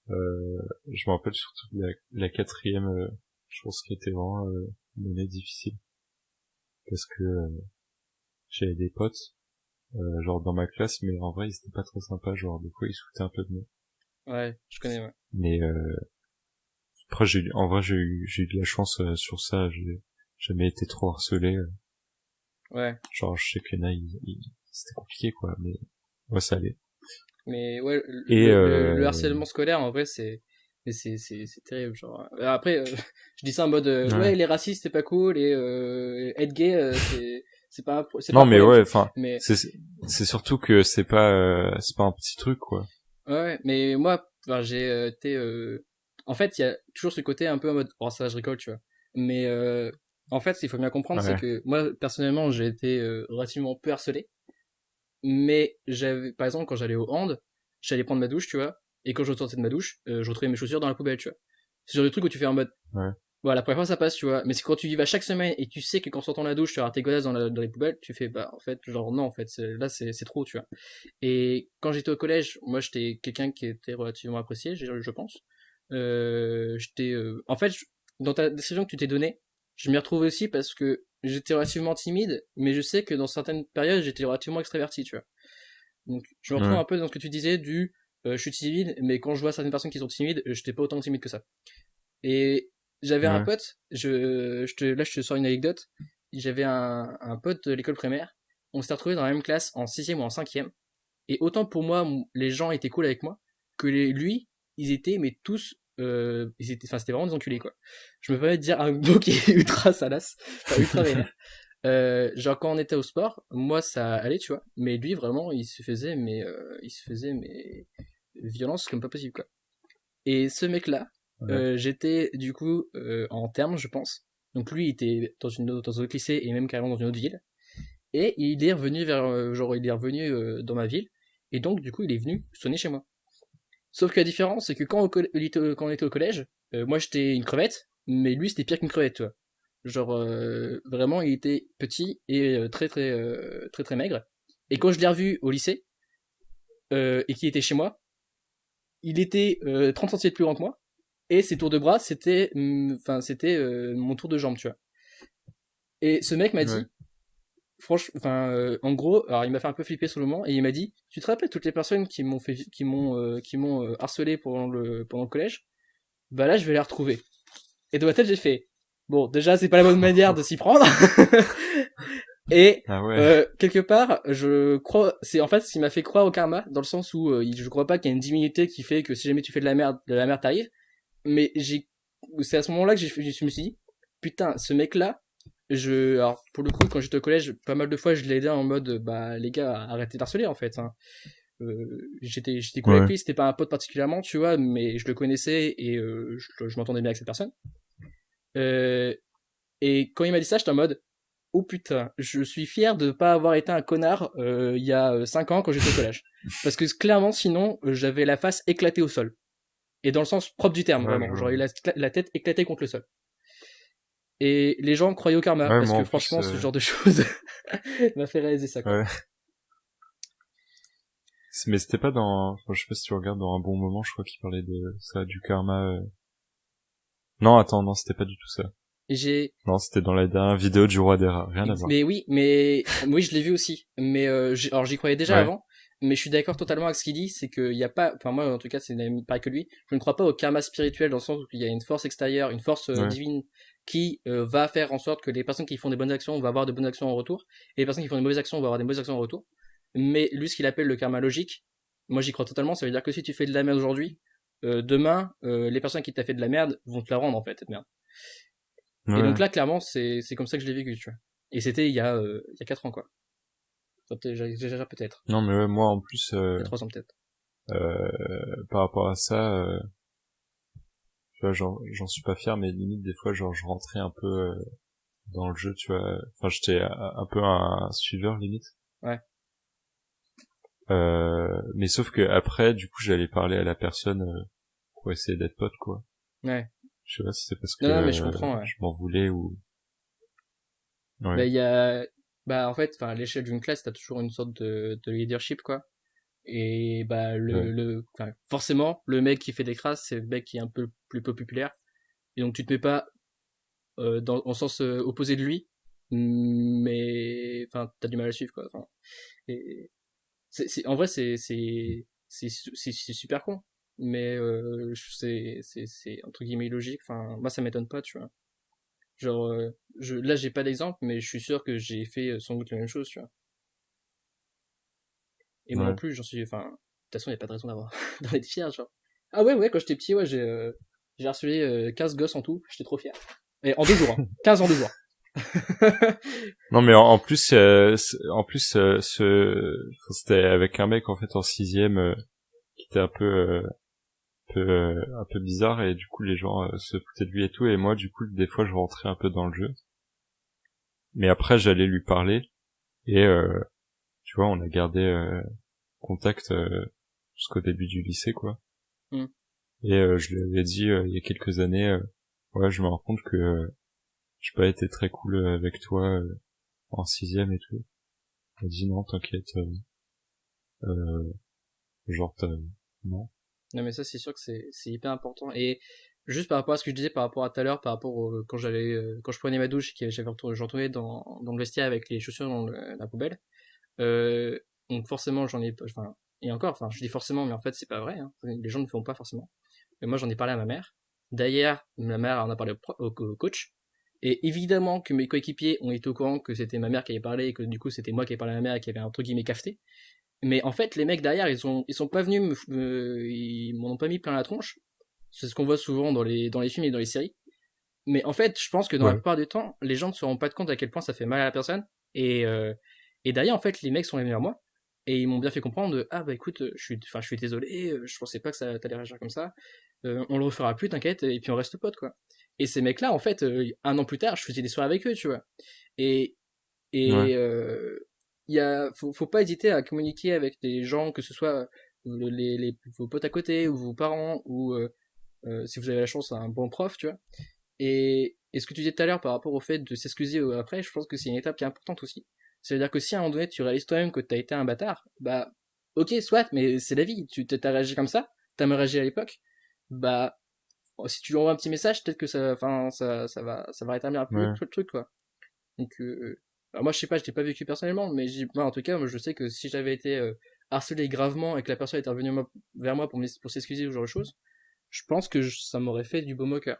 Je me rappelle surtout de la quatrième, je pense qu'elle était vraiment une année difficile. Parce que j'avais des potes, genre dans ma classe, mais en vrai, ils étaient pas trop sympas, genre des fois, ils se foutaient un peu de moi. Ouais, je connais, ouais. Mais après, j'ai eu de la chance sur ça, j'ai jamais été trop harcelé. Ouais. Genre, je sais qu'il y en a, c'était compliqué, quoi, mais ouais, ça allait. Mais ouais, Et le harcèlement scolaire, en vrai, c'est terrible, genre. Après, je dis ça en mode, ouais, les racistes, c'est pas cool, et être gay, c'est pas non, mais problème, ouais, enfin, mais... c'est surtout que c'est pas un petit truc, quoi. Ouais, mais moi, j'ai été, en fait, il y a toujours ce côté un peu en mode, oh, ça, je rigole, tu vois. Mais, en fait, ce qu'il faut bien comprendre, c'est que moi, personnellement, j'ai été relativement peu harcelé. Mais par exemple, quand j'allais au hand, j'allais prendre ma douche, tu vois, et quand je sortais de ma douche, je retrouvais mes chaussures dans la poubelle, tu vois. C'est genre de truc où tu fais en mode, voilà, la première fois ça passe, tu vois, mais c'est quand tu y vas chaque semaine et tu sais que quand sortant la douche, tu auras tes godasses dans les poubelles, tu fais, bah, en fait, genre, non, en fait, là, c'est trop, tu vois. Et quand j'étais au collège, moi, j'étais quelqu'un qui était relativement apprécié, je pense. En fait, dans ta description que tu t'es donnée, je m'y retrouve aussi parce que j'étais relativement timide, mais je sais que dans certaines périodes, j'étais relativement extraverti, tu vois. Donc, je me retrouve un peu dans ce que tu disais je suis timide, mais quand je vois certaines personnes qui sont timides, j'étais pas autant timide que ça. Et j'avais un pote, là, je te sors une anecdote. J'avais un pote de l'école primaire. On s'était retrouvés dans la même classe en 6ème ou en 5ème. Et autant pour moi, les gens étaient cool avec moi, que lui, ils étaient, mais tous, c'était vraiment des enculés, quoi. Je me permets de dire un mot qui est ultra salace, enfin, ultra vénère. Genre quand on était au sport, moi ça allait, tu vois, mais lui vraiment il se faisait violence comme pas possible, quoi. Et ce mec là, j'étais du coup en terme, je pense. Donc lui il était dans un autre lycée et même carrément dans une autre ville. Et il est revenu dans ma ville, et donc du coup il est venu sonner chez moi. Sauf que la différence c'est que quand on était au collège, moi j'étais une crevette, mais lui c'était pire qu'une crevette, tu vois. Genre vraiment il était petit et très maigre. Et quand je l'ai revu au lycée et qu'il était chez moi, il était 30 cm plus grand que moi, et ses tours de bras c'était mon tour de jambe, tu vois. Et ce mec m'a dit, en gros, alors il m'a fait un peu flipper sur le moment et il m'a dit, tu te rappelles toutes les personnes qui m'ont harcelé pendant le collège? Bah là, je vais les retrouver. Et dans ma tête, j'ai fait, bon, déjà, c'est pas la bonne manière de s'y prendre. Et quelque part, je crois, c'est en fait ce qui m'a fait croire au karma, dans le sens où je crois pas qu'il y a une divinité qui fait que si jamais tu fais de la merde t'arrive. Mais c'est à ce moment-là que je me suis dit, putain, ce mec-là, alors pour le coup, quand j'étais au collège, pas mal de fois, je l'ai aidé en mode, bah les gars, arrêtez d'harceler en fait. Hein. J'étais cool avec lui, c'était pas un pote particulièrement, tu vois, mais je le connaissais et je m'entendais bien avec cette personne. Et quand il m'a dit ça, j'étais en mode, oh putain, je suis fier de pas avoir été un connard il y a 5 ans quand j'étais au collège. Parce que clairement, sinon, j'avais la face éclatée au sol. Et dans le sens propre du terme, vraiment. J'aurais eu la tête éclatée contre le sol. Et les gens croyaient au karma, parce que franchement, ce genre de choses m'a fait réaliser ça, quoi. Ouais. Mais c'était pas enfin, je sais pas si tu regardes dans Un bon moment, je crois qu'il parlait de ça, du karma. Non, attends, non, c'était pas du tout ça. Non, c'était dans la dernière vidéo du Roi des Rats, rien à voir. Mais oui, je l'ai vu aussi. Mais alors j'y croyais déjà avant, mais je suis d'accord totalement avec ce qu'il dit, c'est qu'il y a pas, enfin moi en tout cas c'est pareil que lui, je ne crois pas au karma spirituel dans le sens où il y a une force extérieure, une force divine qui va faire en sorte que les personnes qui font des bonnes actions vont avoir de bonnes actions en retour, et les personnes qui font des mauvaises actions vont avoir des mauvaises actions en retour. Mais lui, ce qu'il appelle le karma logique, moi j'y crois totalement, ça veut dire que si tu fais de la merde aujourd'hui, demain, les personnes qui t'a fait de la merde vont te la rendre en fait, cette merde. Et donc là, clairement, c'est comme ça que je l'ai vécu, tu vois. Et c'était il y a 4 ans, quoi. J'exagère peut-être. Non, mais ouais, moi, en plus, il y a 3 ans peut-être. Par rapport à ça, tu vois, j'en suis pas fier, mais limite, des fois, genre, je rentrais un peu dans le jeu, tu vois. Enfin, j'étais un peu un suiveur, limite. Ouais. Mais sauf que après, du coup, j'allais parler à la personne pour essayer d'être pote, quoi. Ouais. Je sais pas si c'est parce que non, mais je comprends, ouais. je m'en voulais ou... Ouais. Bah, il y a... Bah, en fait, à l'échelle d'une classe, t'as toujours une sorte de leadership, quoi. Et bah, forcément, le mec qui fait des crasses, c'est le mec qui est un peu plus populaire. Et donc, tu te mets pas en sens opposé de lui, mais... Enfin, t'as du mal à le suivre, quoi. Enfin, et... en vrai, c'est super con. Mais c'est entre guillemets logique. Enfin, moi ça m'étonne pas, tu vois. Genre là j'ai pas d'exemple, mais je suis sûr que j'ai fait sans doute la même chose, tu vois. Et moi non plus, j'en suis, enfin, de toute façon, il y a pas de raison d'en être fier, genre. Ah ouais, quand j'étais petit, ouais, j'ai harcelé 15 gosses en tout, j'étais trop fier. Et en 2 jours, hein. 15 en 2 jours. Non, mais en plus c'était avec un mec en fait en 6ème qui était un peu bizarre, et du coup les gens se foutaient de lui et tout, et moi du coup des fois je rentrais un peu dans le jeu, mais après j'allais lui parler et tu vois, on a gardé contact jusqu'au début du lycée, quoi. Et je lui avais dit il y a quelques années, ouais, je me rends compte que j'ai pas été très cool avec toi en 6ème et tout. Il m'a dit non, t'inquiète, genre non. Non, mais ça, c'est sûr que c'est hyper important. Et juste par rapport à ce que je disais, par rapport à tout à l'heure, par rapport quand je prenais ma douche, je retournais dans le vestiaire avec les chaussures dans la poubelle. Donc forcément, et encore, enfin, je dis forcément, mais en fait, c'est pas vrai, hein. Les gens ne le font pas forcément. Mais moi, j'en ai parlé à ma mère. D'ailleurs, ma mère en a parlé au coach. Et évidemment que mes coéquipiers ont été au courant que c'était ma mère qui avait parlé et que du coup, c'était moi qui avais parlé à ma mère et qui avait entre guillemets cafeté. Mais en fait, les mecs derrière, ils sont pas venus ils m'en ont pas mis plein la tronche. C'est ce qu'on voit souvent dans les films et dans les séries. Mais en fait, je pense que dans la plupart du temps, les gens ne se rendent pas compte à quel point ça fait mal à la personne. Et derrière, en fait, les mecs sont venus vers moi. Et ils m'ont bien fait comprendre ah bah écoute, je suis désolé, je pensais pas que ça t'allait réagir comme ça. On le refera plus, t'inquiète, et puis on reste potes, quoi. Et ces mecs-là, en fait, 1 an plus tard, je faisais des soirées avec eux, tu vois. Et faut pas hésiter à communiquer avec des gens, que ce soit vos potes à côté, ou vos parents, ou si vous avez la chance, un bon prof, tu vois. Et ce que tu disais tout à l'heure par rapport au fait de s'excuser après, je pense que c'est une étape qui est importante aussi. C'est-à-dire que si à un moment donné tu réalises toi-même que t'as été un bâtard, bah ok, soit, mais c'est la vie, t'as réagi comme ça, t'as mal réagi à l'époque, bah si tu lui envoies un petit message, peut-être que ça va rétablir un peu le truc, quoi. Donc Alors moi je sais pas, je l'ai pas vécu personnellement, mais moi en tout cas, moi je sais que si j'avais été harcelé gravement et que la personne était revenue vers moi pour s'excuser ou ce genre de choses, je pense que ça m'aurait fait du baume au cœur.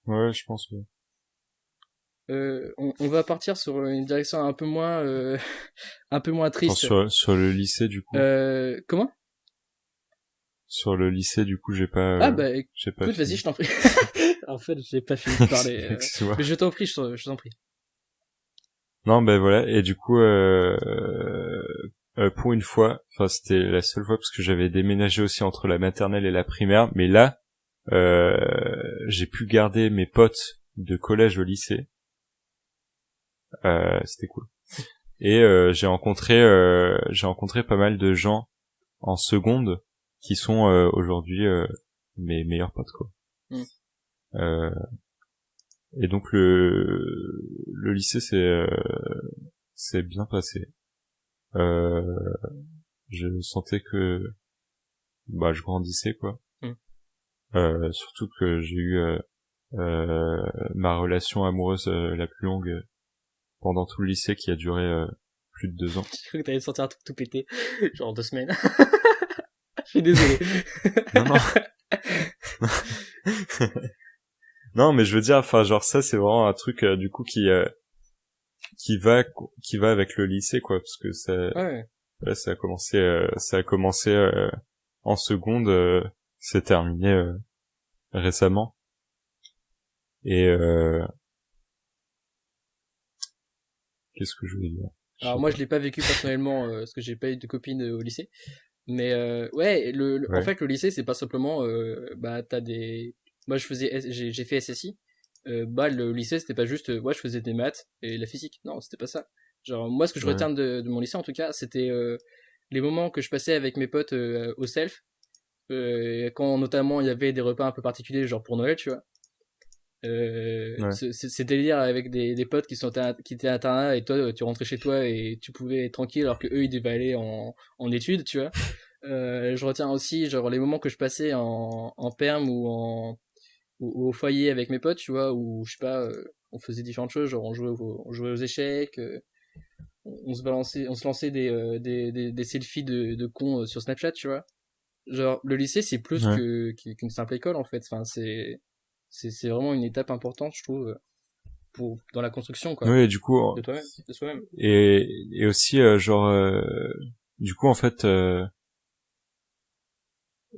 Ouais, je pense, ouais. On va partir sur une direction un peu moins un peu moins triste. Sur le lycée du coup. Comment? Sur le lycée du coup, j'ai pas écoute, vas-y, je t'en prie. En fait, j'ai pas fini de parler. Mais je t'en prie, je t'en prie. Non, ben voilà, et du coup pour une fois, enfin c'était la seule fois parce que j'avais déménagé aussi entre la maternelle et la primaire, mais là j'ai pu garder mes potes de collège au lycée. C'était cool. Et j'ai rencontré pas mal de gens en seconde qui sont aujourd'hui mes meilleurs potes quoi. Et donc le lycée c'est bien passé. Je sentais que je grandissais quoi. Surtout que j'ai eu ma relation amoureuse la plus longue pendant tout le lycée qui a duré plus de 2 ans. J'ai cru que t'allais sortir un truc tout pété, genre 2 semaines. Je suis désolé. Non. Non, mais je veux dire, enfin, genre ça, c'est vraiment un truc du coup qui va avec le lycée, quoi, parce que ça, là, ça a commencé en seconde, c'est terminé récemment, et qu'est-ce que je voulais dire? Alors moi, je l'ai pas vécu personnellement parce que j'ai pas eu de copine au lycée, mais ouais, en fait, le lycée, c'est pas simplement, t'as des moi j'ai fait SSI, le lycée c'était pas juste je faisais des maths et la physique, non c'était pas ça. Genre moi ce que je retiens de mon lycée en tout cas c'était les moments que je passais avec mes potes au self, quand notamment il y avait des repas un peu particuliers genre pour Noël tu vois, c'est délire avec des potes qui étaient à internat et toi tu rentrais chez toi et tu pouvais être tranquille alors que eux ils devaient aller en études tu vois. Je retiens aussi genre les moments que je passais en perm ou au foyer avec mes potes, tu vois, où je sais pas, on faisait différentes choses, genre on jouait aux échecs, on se lançait des selfies de cons sur Snapchat, tu vois. Genre le lycée c'est plus qu'une simple école en fait, enfin c'est vraiment une étape importante je trouve dans la construction quoi. Oui, du coup de toi-même, de soi-même. Et aussi du coup en fait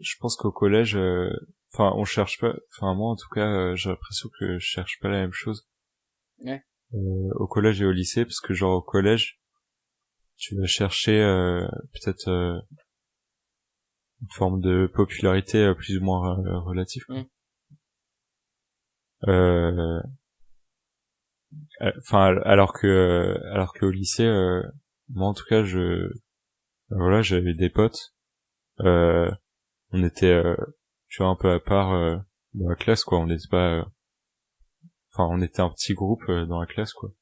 je pense qu'au collège on cherche pas, moi en tout cas j'ai l'impression que je cherche pas la même chose au collège et au lycée, parce que genre au collège tu vas chercher peut-être une forme de popularité plus ou moins relative quoi. Alors que au lycée moi en tout cas j'avais des potes, on était tu vois un peu à part dans la classe quoi, on n'était pas on était un petit groupe dans la classe quoi.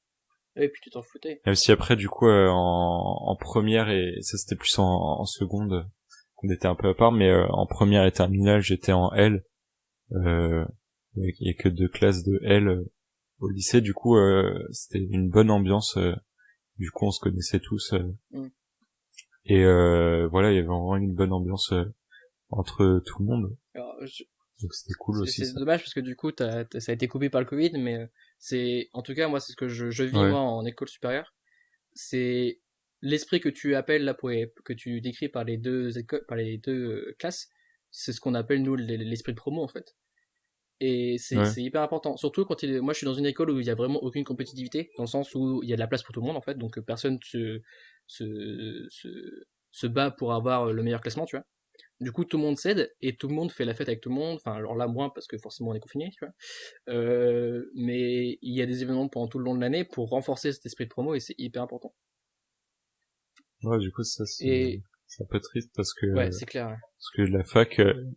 Et puis tu t'en foutais. Même si après du coup en première, et ça c'était plus en seconde qu'on était un peu à part, mais en première et terminale j'étais en L, il y a que 2 classes de L au lycée, du coup c'était une bonne ambiance, du coup on se connaissait tous et voilà, il y avait vraiment une bonne ambiance entre tout le monde. Alors, donc c'était cool aussi. C'est dommage parce que du coup ça a été coupé par le Covid, mais c'est en tout cas moi c'est ce que je vis moi en école supérieure, c'est l'esprit que tu appelles là que tu décris par les deux écoles, par les deux classes, c'est ce qu'on appelle nous l'esprit de promo en fait. Et c'est hyper important, surtout quand moi je suis dans une école où il y a vraiment aucune compétitivité, dans le sens où il y a de la place pour tout le monde en fait, donc personne se bat pour avoir le meilleur classement, tu vois. Du coup tout le monde cède et tout le monde fait la fête avec tout le monde, enfin alors là moins parce que forcément on est confiné, tu vois, mais il y a des événements pendant tout le long de l'année pour renforcer cet esprit de promo et c'est hyper important. Ouais, du coup ça c'est un peu triste parce que c'est clair, parce que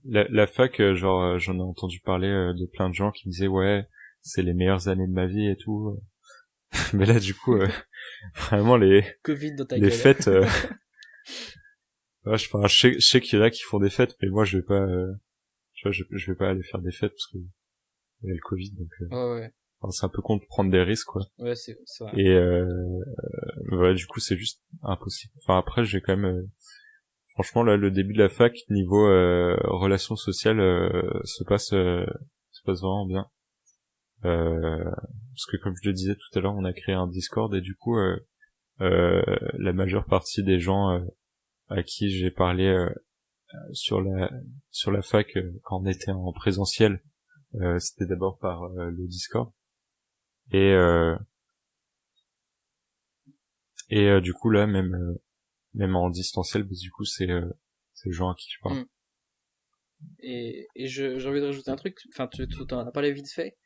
la fac genre j'en ai entendu parler de plein de gens qui me disaient c'est les meilleures années de ma vie et tout, mais là du coup vraiment les Covid dans ta les gueule. fêtes je sais qu'il y en a qui font des fêtes, mais moi je vais pas je vais pas aller faire des fêtes parce que il y a le Covid, donc enfin, c'est un peu con de prendre des risques, quoi. Ouais, c'est vrai. Et ouais, du coup, c'est juste impossible. Enfin, après, j'ai quand même franchement, là, le début de la fac, niveau relations sociales, se passe vraiment bien. Parce que comme je le disais tout à l'heure, on a créé un Discord et du coup, la majeure partie des gens à qui j'ai parlé sur la fac quand on était en présentiel, c'était d'abord par le Discord. Et du coup là, même en distanciel, bah, du coup c'est le gens à qui je parle. Et j'ai envie de rajouter un truc, enfin tu en as parlé vite fait.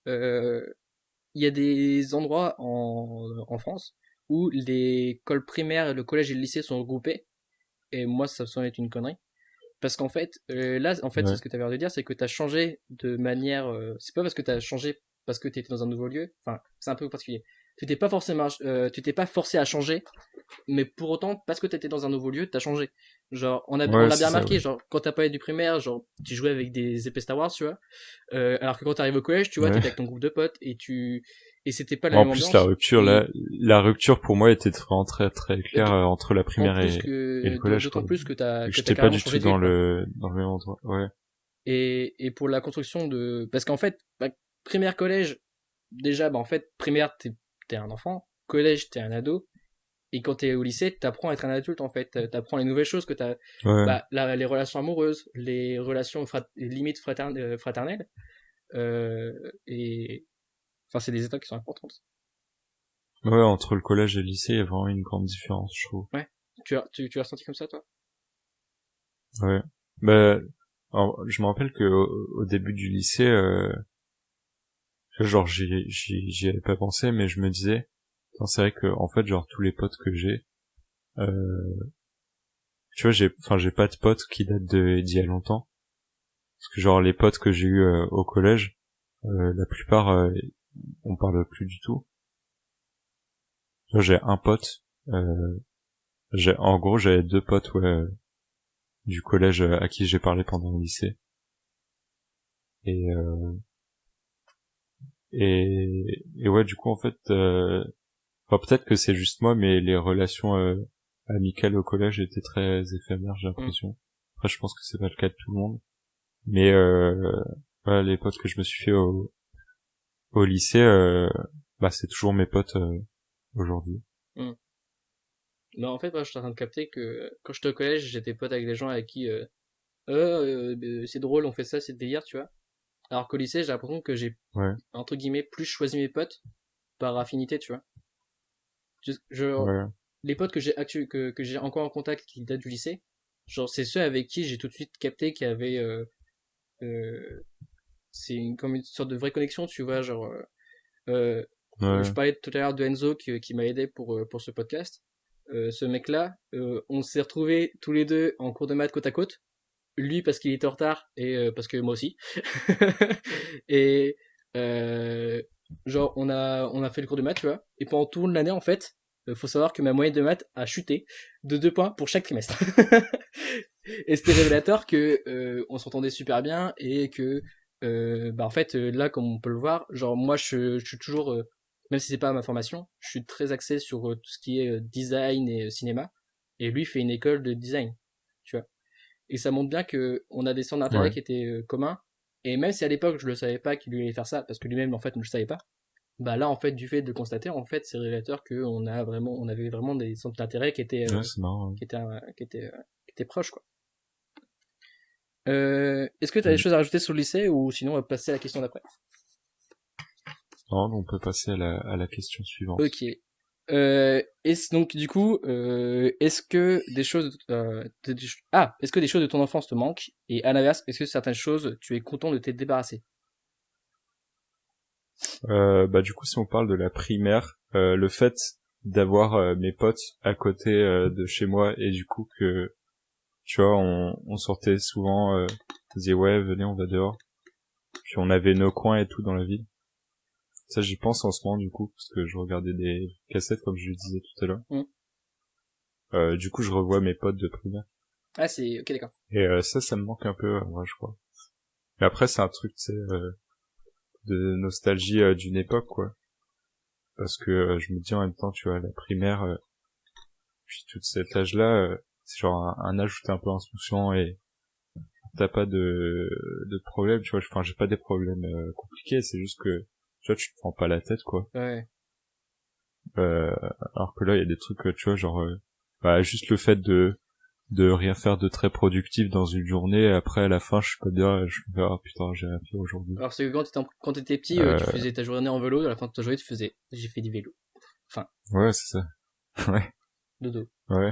Il y a des endroits en France où l'école primaire, le collège et le lycée sont regroupés, et moi ça me semble être une connerie. Parce qu'en fait, là, en fait, Ouais. c'est ce que tu avais l'air de dire, c'est que tu as changé de manière. C'est pas parce que tu as changé parce que tu étais dans un nouveau lieu. Enfin, c'est un peu particulier. Tu t'es pas forcé à changer, mais pour autant, parce que tu étais dans un nouveau lieu, tu as changé. Genre, on a bien remarqué, ouais. Genre, quand t'as parlé du primaire, genre, tu jouais avec des épées Star Wars, tu vois. Alors que quand t'arrives au collège, tu vois, t'étais avec ton groupe de potes et c'était pas la même ambiance. En plus, la rupture pour moi était vraiment très très claire entre la primaire et le collège. D'autant plus que j'étais pas du tout dans le même endroit. Ouais. Et pour la construction parce qu'en fait, primaire, collège, déjà, en fait, primaire, t'es un enfant, collège, t'es un ado. Et quand t'es au lycée, t'apprends à être un adulte, en fait. T'apprends les nouvelles choses que t'as. Ouais. Les relations amoureuses, les relations limite fraternelles. Et. Enfin, c'est des étapes qui sont importantes. Ouais, entre le collège et le lycée, il y a vraiment une grande différence, je trouve. Ouais. Tu as ressenti comme ça, toi? Ouais. Bah, alors, je me rappelle que au début du lycée, genre, j'y avais pas pensé, mais je me disais, c'est vrai que, en fait, genre, tous les potes que j'ai, tu vois, j'ai pas de potes qui datent d'il y a longtemps. Parce que, genre, les potes que j'ai eu au collège, la plupart, on parle plus du tout. Genre, j'ai un pote, en gros, j'avais 2 potes, ouais, du collège à qui j'ai parlé pendant le lycée. Et ouais, du coup, en fait, enfin, peut-être que c'est juste moi, mais les relations amicales au collège étaient très éphémères, j'ai l'impression. Après, je pense que c'est pas le cas de tout le monde. Mais voilà, les potes que je me suis fait au lycée, c'est toujours mes potes aujourd'hui. Non, en fait, moi, je suis en train de capter que quand j'étais au collège, j'étais pote avec des gens avec qui c'est drôle, on fait ça, c'est le délire, tu vois. Alors qu'au lycée, j'ai l'impression que j'ai, entre guillemets, plus choisi mes potes par affinité, tu vois. Les potes que j'ai encore en contact qui datent du lycée, genre, c'est ceux avec qui j'ai tout de suite capté qu'il y avait comme une sorte de vraie connexion, tu vois, genre je parlais tout à l'heure de Enzo qui m'a aidé pour ce podcast. Ce mec-là, on s'est retrouvés tous les deux en cours de maths côte à côte. Lui parce qu'il était en retard et parce que moi aussi. Et genre on a fait le cours de maths, tu vois. Et pendant toute l'année, en fait, faut savoir que ma moyenne de maths a chuté de 2 points pour chaque trimestre. Et c'était révélateur que on s'entendait super bien et que en fait là, comme on peut le voir, genre moi je suis toujours même si c'est pas ma formation, je suis très axé sur tout ce qui est design et cinéma, et lui fait une école de design, tu vois. Et ça montre bien que on a des centres d'intérêt qui étaient communs, et même si à l'époque je le savais pas qu'il allait faire ça, parce que lui-même en fait ne le savait pas, là en fait du fait de le constater, en fait c'est révélateur que on avait vraiment des centres d'intérêt qui étaient qui étaient proches, quoi. Est-ce que tu as des choses à rajouter sur le lycée, ou sinon on va passer à la question d'après? Non, on peut passer à la question suivante. Ok. Donc du coup, est-ce que des choses de ton enfance te manquent, et à l'inverse, est-ce que certaines choses tu es content de t'être débarrassé? Du coup, si on parle de la primaire, le fait d'avoir mes potes à côté de chez moi, et du coup que, tu vois, on sortait souvent, on disait ouais, venez, on va dehors, puis on avait nos coins et tout dans la ville. Ça, j'y pense en ce moment, du coup, parce que je regardais des cassettes, comme je le disais tout à l'heure. Du coup, je revois mes potes de primaire. Ah, c'est... Ok, d'accord. Et ça me manque un peu, moi, je crois. Mais après, c'est un truc, tu sais, nostalgie d'une époque, quoi. Parce que je me dis en même temps, tu vois, la primaire, puis tout cet âge-là, c'est genre un âge où t'es un peu insouciant et t'as pas de problème, tu vois. Enfin, j'ai pas des problèmes compliqués, c'est juste que tu vois, tu te prends pas la tête, quoi. Ouais. Alors que là, il y a des trucs, tu vois, genre, juste le fait de rien faire de très productif dans une journée, après à la fin je suis pas bien, je me dis ah putain j'ai rien fait aujourd'hui. Alors c'est que quand t'étais petit, tu faisais ta journée en vélo, à la fin de ta journée tu faisais j'ai fait du vélo. Enfin. Ouais c'est ça. Ouais. Dodo. Ouais.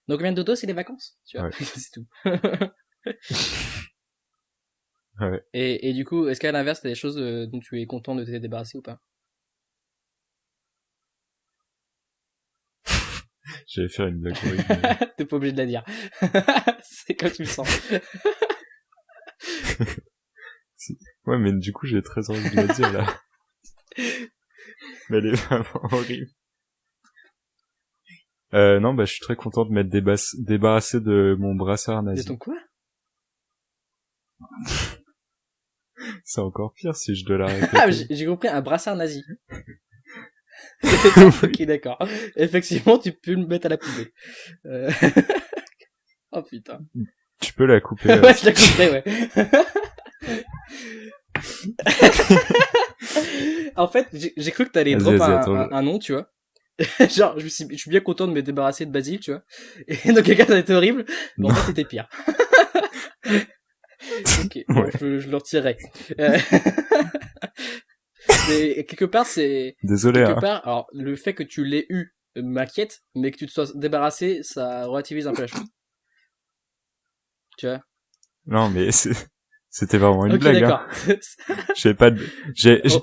Donc combien de dodo c'est les vacances, tu vois. Ouais. C'est tout. Ouais. Et du coup, est-ce qu'à l'inverse t'as des choses dont tu es content de t'être débarrassé ou pas? J'allais faire une blague horrible. Mais... T'es pas obligé de la dire. C'est comme tu le sens. Ouais, mais du coup, j'ai très envie de la dire, là. Mais elle est vraiment horrible. Non, je suis très content de m'être débarrassé de mon brassard nazi. De ton quoi? C'est encore pire si je dois la répéter. Ah, j'ai compris, un brassard nazi. Ok, d'accord. Effectivement, tu peux le mettre à la poubelle. Oh putain. Tu peux la couper. Ouais, je la couperai, ouais. En fait, j'ai cru que t'allais drop un nom, tu vois. Genre, je suis bien content de me débarrasser de Basile, tu vois. Et dans quelqu'un, ça a été horrible. Mais en fait, c'était pire. Ok, bon, je le retirerai. Mais quelque part, c'est... Désolé, quelque part, alors, le fait que tu l'aies eu m'inquiète, mais que tu te sois débarrassé, ça relativise un peu la chose. Tu vois? Non, mais c'était vraiment une okay, blague, d'accord. Hein. J'ai pas de...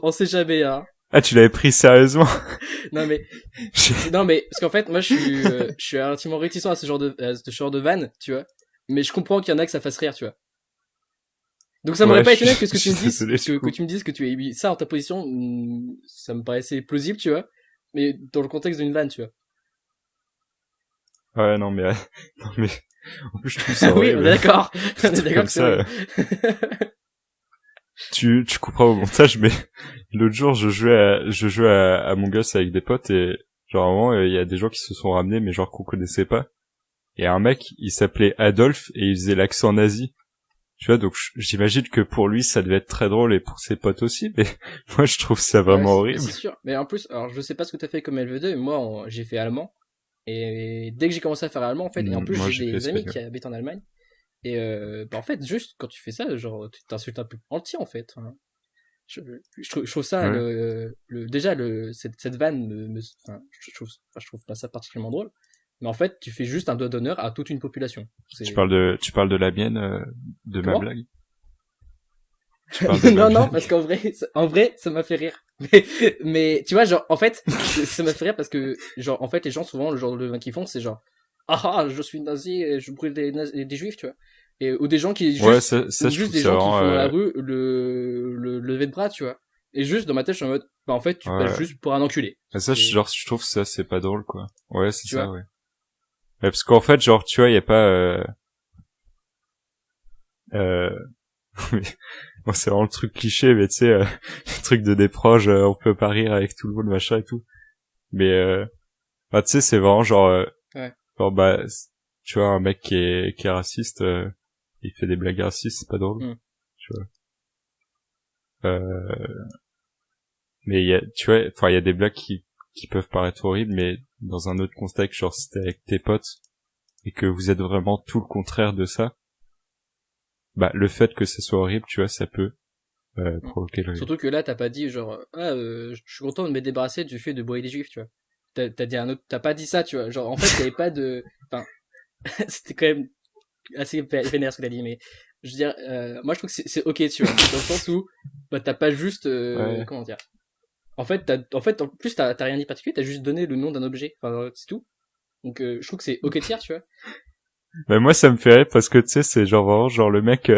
On sait jamais, hein. Ah, tu l'avais pris sérieusement? Non, mais... non, mais, parce qu'en fait, moi, je suis relativement réticent à ce genre de vanne, tu vois. Mais je comprends qu'il y en a que ça fasse rire, tu vois. Donc ça m'aurait pas étonné que ce que tu me dises, que tu me dises que tu aies mis ça en ta position, ça me paraissait plausible, tu vois. Mais dans le contexte d'une vanne, tu vois. Ouais, non, mais en plus, je trouve ça horrible. Oui, on est d'accord. On est d'accord que c'est tu couperas au montage, mais l'autre jour, je jouais à mon gosse avec des potes et, genre, vraiment, il y a des gens qui se sont ramenés, mais genre qu'on connaissait pas. Et un mec, il s'appelait Adolphe et il faisait l'accent nazi. Tu vois, donc j'imagine que pour lui, ça devait être très drôle et pour ses potes aussi, mais moi, je trouve ça vraiment horrible. C'est sûr. Mais en plus, alors, je sais pas ce que t'as fait comme LV2, mais moi, j'ai fait allemand. Et dès que j'ai commencé à faire allemand, en fait, et en plus, j'ai des amis qui habitent en Allemagne. Et en fait, juste quand tu fais ça, genre, tu t'insultes un peu entier, en fait. Hein. Je trouve ça, déjà, cette vanne, je trouve pas ça particulièrement drôle. Mais en fait, tu fais juste un doigt d'honneur à toute une population. Tu parles de la mienne, de ma blague? Non, parce qu'en vrai, ça m'a fait rire. Mais, tu vois, genre, en fait, ça m'a fait rire parce que, genre, en fait, les gens, souvent, le genre de vanne qu'ils font, c'est genre, je suis nazi et je brûle des juifs, tu vois. Ou des gens qui, juste des gens qui font dans la rue le lever de bras, tu vois. Et juste, dans ma tête, je suis en mode, en fait, tu passes juste pour un enculé. Et ça, je trouve ça, c'est pas drôle, quoi. Ouais, c'est ça, ouais. Ouais, parce qu'en fait, genre, tu vois, y a pas, bon, c'est vraiment le truc cliché, mais tu sais, le truc de des proches, on peut pas rire avec tout le monde, machin et tout. Mais, tu sais, c'est vraiment genre, genre, tu vois, un mec qui est raciste, il fait des blagues racistes, c'est pas drôle. Tu vois. Mais tu vois, enfin, il y a des blagues qui peuvent paraître horribles, mais dans un autre contexte, genre si t'es avec tes potes et que vous êtes vraiment tout le contraire de ça, le fait que ce soit horrible, tu vois, ça peut provoquer le... Surtout que là, t'as pas dit genre, je suis content de me débarrasser du fait de broyer les juifs, tu vois. T'as dit t'as pas dit ça, tu vois. Genre, en fait, y'avait pas de, enfin, c'était quand même assez vénère ce que t'as dit, mais je veux dire, moi je trouve que c'est ok, tu vois, dans le sens où, t'as pas juste, comment dire. En fait, en plus, t'as rien dit particulier, t'as juste donné le nom d'un objet. Enfin, c'est tout. Donc, je trouve que c'est ok tiers, tu vois. Mais moi, ça me fait rire parce que, tu sais, c'est genre vraiment, genre, le mec,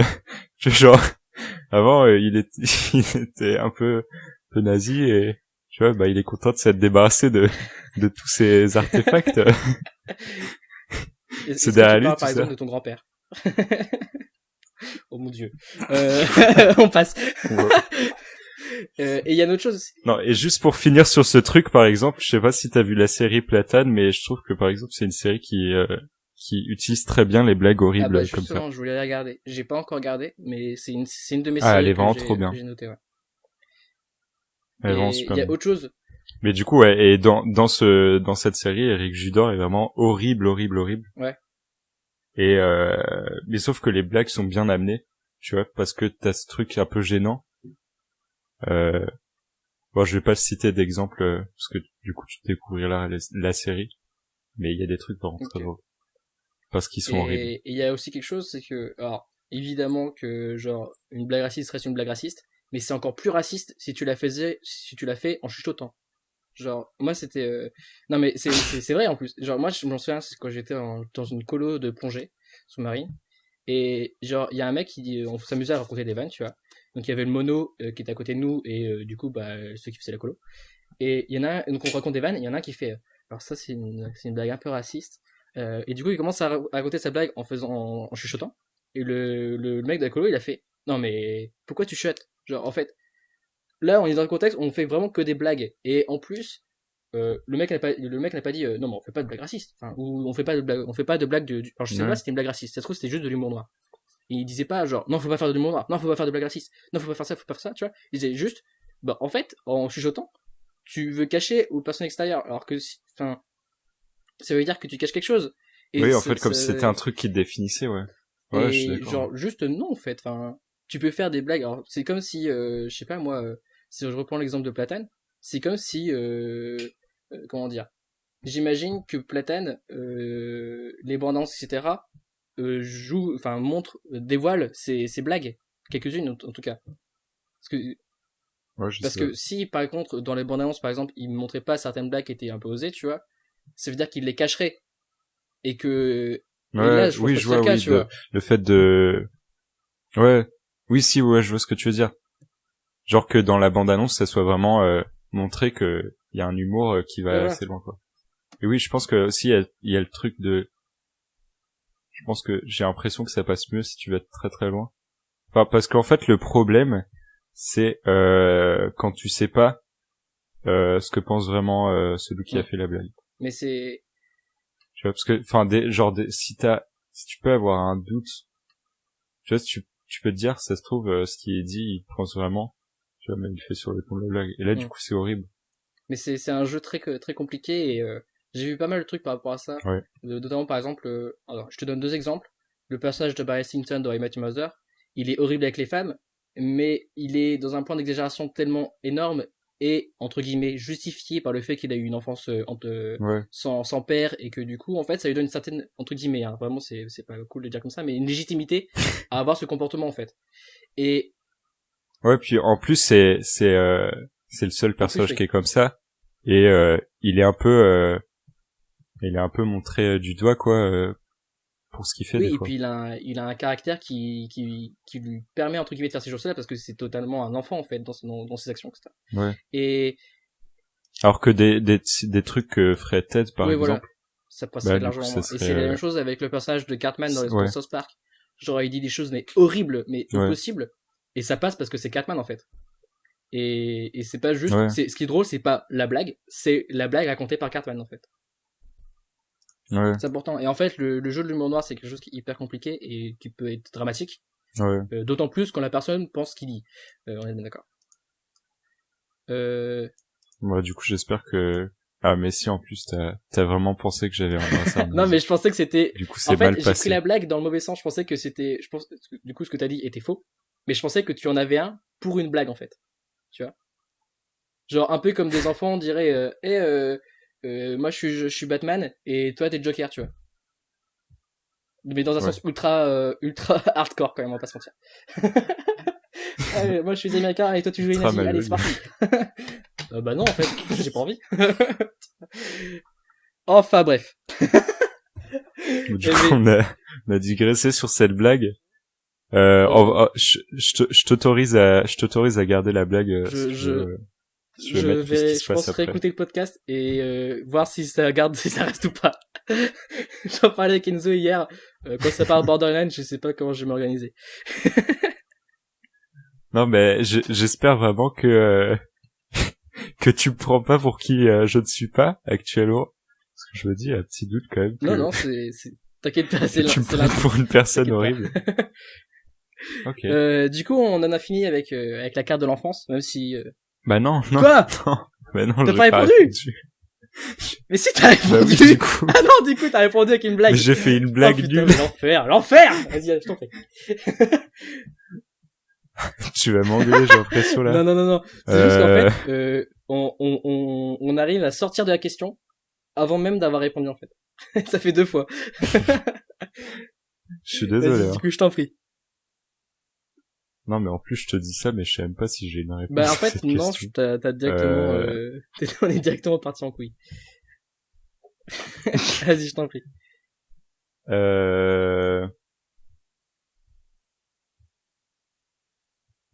genre, avant, il était un peu nazi et, tu vois, il est content de s'être débarrassé de tous ces artefacts. C'est derrière lui, par exemple, de ton grand-père. Oh mon dieu. On passe. Et il y a une autre chose aussi. Non, et juste pour finir sur ce truc, par exemple, je sais pas si t'as vu la série Platane, mais je trouve que par exemple c'est une série qui utilise très bien les blagues horribles comme ça. Justement, je voulais la regarder. J'ai pas encore regardé, mais c'est une de mes Ah, elle séries est vraiment trop bien. que j'ai notée, ouais. Elle est vraiment Et super il y a bien. autre chose. Mais du coup, ouais, et dans cette série, Eric Judor est vraiment horrible. Ouais. Et mais sauf que les blagues sont bien amenées, tu vois, parce que t'as ce truc un peu gênant. Bon, je vais pas citer d'exemple parce que du coup tu découvriras la série, mais il y a des trucs vraiment très drôles parce qu'ils sont horribles. Et il y a aussi quelque chose, c'est que, alors, évidemment que, genre, une blague raciste reste une blague raciste, mais c'est encore plus raciste si tu la fais en chuchotant. Genre, moi, c'était, non, mais c'est vrai, en plus. Genre, moi, je m'en souviens, c'est quand j'étais dans une colo de plongée sous-marine, et, genre, il y a un mec on s'amusait à raconter des vannes, tu vois. Donc, il y avait le mono, qui était à côté de nous, et, du coup, bah, ceux qui faisaient la colo. Et il y en a un, donc on raconte des vannes, et il y en a un qui fait, alors ça, c'est une blague un peu raciste. Et du coup, il commence à raconter sa blague en chuchotant. Et le mec de la colo, il a fait, non, mais, pourquoi tu chuchotes? Genre, en fait, là, on est dans le contexte où on fait vraiment que des blagues. Et en plus, le mec n'a pas dit, non, mais on fait pas de blagues racistes. Enfin, ou on fait pas de blagues alors, je sais pas si c'était une blague raciste. Ça se trouve, c'était juste de l'humour noir. Et il disait pas, genre, non, faut pas faire de l'humour noir. Non, faut pas faire de blagues racistes. Non, faut pas faire ça, tu vois. Il disait juste, bah, en fait, en chuchotant, tu veux cacher aux personnes extérieures. Alors que, enfin, ça veut dire que tu caches quelque chose. Et oui, en fait, comme si c'était un truc qui te définissait, ouais. Ouais, et je suis d'accord. genre, juste non, en fait. Enfin, tu peux faire des blagues. Alors, c'est comme si, je sais pas, moi, si je reprends l'exemple de Platane, c'est comme si, comment dire, j'imagine que Platane, les bandes annonces, etc., dévoile ses blagues. Quelques-unes, en tout cas. Parce que si, par contre, dans les bandes annonces, par exemple, il montrait pas certaines blagues qui étaient un peu osées, tu vois, ça veut dire qu'il les cacherait. Et que, ouais, et là, je oui, pense je que c'est vois, le cas, oui, tu vois. le fait de, ouais, oui, si, ouais, je vois ce que tu veux dire. Genre que dans la bande-annonce, ça soit vraiment montré que il y a un humour qui va assez loin, quoi. Et oui, je pense que aussi il y a le truc de, je pense que j'ai l'impression que ça passe mieux si tu vas très très loin. Enfin, parce qu'en fait, le problème, c'est quand tu sais pas ce que pense vraiment celui qui a fait la blague. Mais c'est, tu vois, parce que, enfin, si tu peux avoir un doute, tu vois, tu peux te dire, ça se trouve, ce qui est dit, il pense vraiment, tu vois, mais il fait sur le ton de la blague. Et là, du coup, c'est horrible. Mais c'est un jeu très compliqué et j'ai vu pas mal de trucs par rapport à ça. Ouais. Notamment, par exemple, alors, je te donne 2 exemples. Le personnage de Barry Stinson dans I Met Your Mother, il est horrible avec les femmes, mais il est dans un point d'exagération tellement énorme et, entre guillemets, justifié par le fait qu'il a eu une enfance sans père et que du coup, en fait, ça lui donne une certaine, entre guillemets, hein, vraiment, c'est pas cool de dire comme ça, mais une légitimité à avoir ce comportement, en fait. Et... Ouais, puis en plus, c'est le seul personnage qui est comme ça, et il est un peu montré du doigt, quoi, pour ce qu'il fait. Oui, des et fois. puis il a un caractère qui lui permet, entre guillemets, de faire ces choses-là parce que c'est totalement un enfant, en fait, dans ses actions, etc. Ouais. Et... Alors que des trucs que ferait Ted, par exemple. Voilà. Ça passerait largement moins. Et c'est la même chose avec le personnage de Cartman dans South Park. Genre, il dit des choses, mais horribles, mais impossibles. Et ça passe parce que c'est Cartman, en fait. Et c'est pas juste, ce qui est drôle, c'est pas la blague, c'est la blague racontée par Cartman, en fait. Ouais. C'est important. Et en fait, le jeu de l'humour noir, c'est quelque chose qui est hyper compliqué et qui peut être dramatique. Ouais. D'autant plus quand la personne pense qu'il dit. On est bien d'accord. Ouais, du coup, j'espère que... Ah, mais si, en plus, t'as vraiment pensé que j'avais embrassé un Non, mais je pensais que c'était... Du coup, c'est mal passé. J'ai pris la blague dans le mauvais sens. Je pensais que c'était... Du coup, ce que t'as dit était faux. Mais je pensais que tu en avais un pour une blague, en fait. Tu vois? Genre, un peu comme des enfants diraient moi je suis Batman et toi t'es Joker, tu vois. Mais dans un sens ultra hardcore quand même, on va pas se mentir. Moi je suis américain et toi tu joues les nazis, allez c'est parti. Bah non en fait, j'ai pas envie. Enfin bref. Du coup on a digressé sur cette blague. Je t'autorise à garder la blague. Je penserai écouter le podcast et voir si ça reste ou pas. J'en parlais avec Enzo hier, quand ça parle Borderlands, je sais pas comment je vais m'organiser. Non, mais j'espère vraiment que que tu me prends pas pour qui je ne suis pas actuellement. Parce que je me dis, un petit doute quand même. Non, t'inquiète pas, c'est tu me prends pour une personne horrible. Ok. Du coup, on en a fini avec la carte de l'enfance, même si. Bah non. Quoi? Non. Bah non. T'as pas répondu? Mais si t'as répondu. Bah oui, du coup. Ah non, du coup t'as répondu avec une blague. Mais j'ai fait une blague nulle. L'enfer. Vas-y, je t'en prie. Tu vas m'engueuler, j'ai l'impression là. Non. C'est juste qu'en fait, on arrive à sortir de la question avant même d'avoir répondu en fait. Ça fait 2 fois. Je suis désolé. Du coup, je t'en prie. Non, mais en plus, je te dis ça, mais je sais même pas si j'ai une réponse. Bah, en fait, non, t'as directement, on est directement parti en couille. Vas-y, je t'en prie.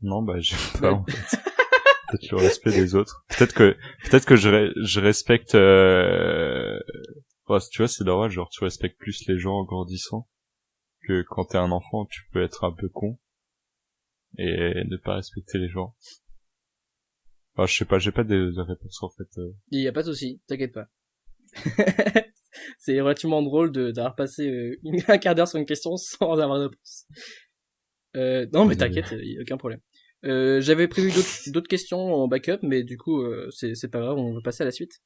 Non, bah, j'aime pas, en fait. Peut-être le respect des autres. Peut-être que je respecte, ouais, tu vois, c'est normal, genre, tu respectes plus les gens en grandissant que quand t'es un enfant, tu peux être un peu con et ne pas respecter les gens. Enfin, je sais pas, j'ai pas de réponse, en fait. Il y a pas de souci, t'inquiète pas. C'est relativement drôle d'avoir passé un quart d'heure sur une question sans avoir de réponse. Non, mais t'inquiète, y a aucun problème. J'avais prévu d'autres questions en backup, mais du coup, c'est pas grave, on va passer à la suite.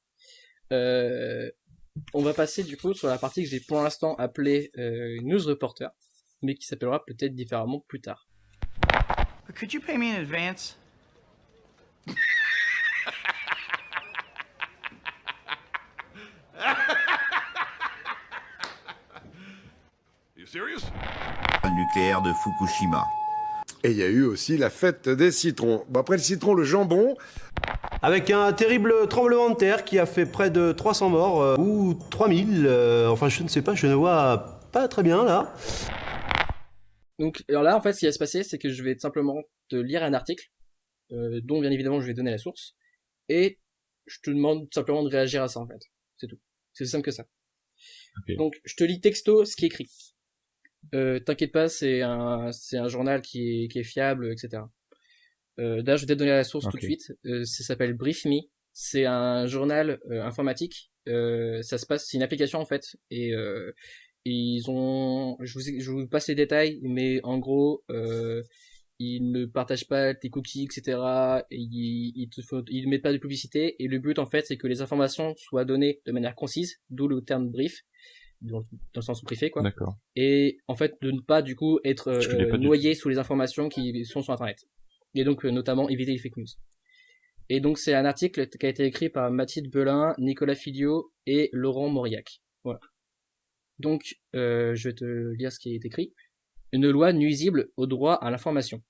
On va passer du coup sur la partie que j'ai pour l'instant appelée News Reporter, mais qui s'appellera peut-être différemment plus tard. Could you pay me in advance? You serious? Nucléaire de Fukushima. Et il y a eu aussi la fête des citrons. Bon, après le citron, le jambon. Avec un terrible tremblement de terre qui a fait près de 300 morts, ou 3000, enfin je ne sais pas, je ne vois pas très bien là. Donc, alors là, en fait, ce qui va se passer, c'est que je vais simplement te lire un article, dont bien évidemment je vais donner la source, et je te demande simplement de réagir à ça, en fait. C'est tout. C'est aussi simple que ça. Okay. Donc, je te lis texto ce qui est écrit. T'inquiète pas, c'est un journal qui est fiable, etc. D'ailleurs, je vais te donner la source tout de suite. Ça s'appelle Brief Me. C'est un journal informatique. Ça se passe, c'est une application en fait, et ils ont, je vous passe les détails, mais en gros, ils ne partagent pas tes cookies, etc. Et ils mettent pas de publicité. Et le but en fait, c'est que les informations soient données de manière concise, d'où le terme brief. Dans le sens briefé quoi. D'accord. Et en fait de ne pas du coup être noyé sous les informations qui sont sur internet. Et donc notamment éviter les fake news. Et donc c'est un article qui a été écrit par Mathilde Belin, Nicolas Filliot et Laurent Mauriac. Voilà. Donc je vais te lire ce qui est écrit. Une loi nuisible au droit à l'information.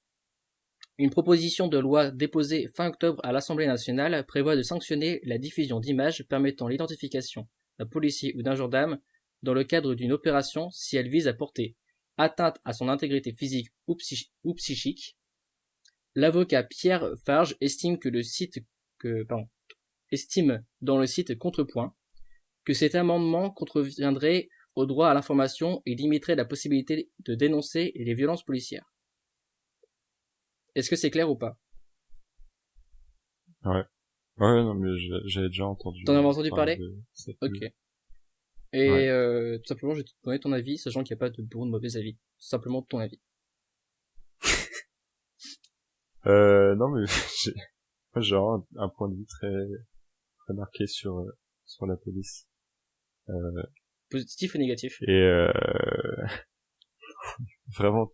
Une proposition de loi déposée fin octobre à l'Assemblée nationale prévoit de sanctionner la diffusion d'images permettant l'identification d'un policier ou d'un gendarme dans le cadre d'une opération si elle vise à porter atteinte à son intégrité physique ou psychique. L'avocat Pierre Farge estime dans le site Contrepoint que cet amendement contreviendrait au droit à l'information et limiterait la possibilité de dénoncer les violences policières. Est-ce que c'est clair ou pas? Ouais. Ouais, non, mais j'avais déjà entendu. T'en avais entendu parler? Ok. Et tout simplement, je vais te donner ton avis, sachant qu'il n'y a pas de bon ou de mauvais avis. Simplement ton avis. Non, mais moi, j'ai un point de vue très marqué sur la police. Positif ou négatif? Et vraiment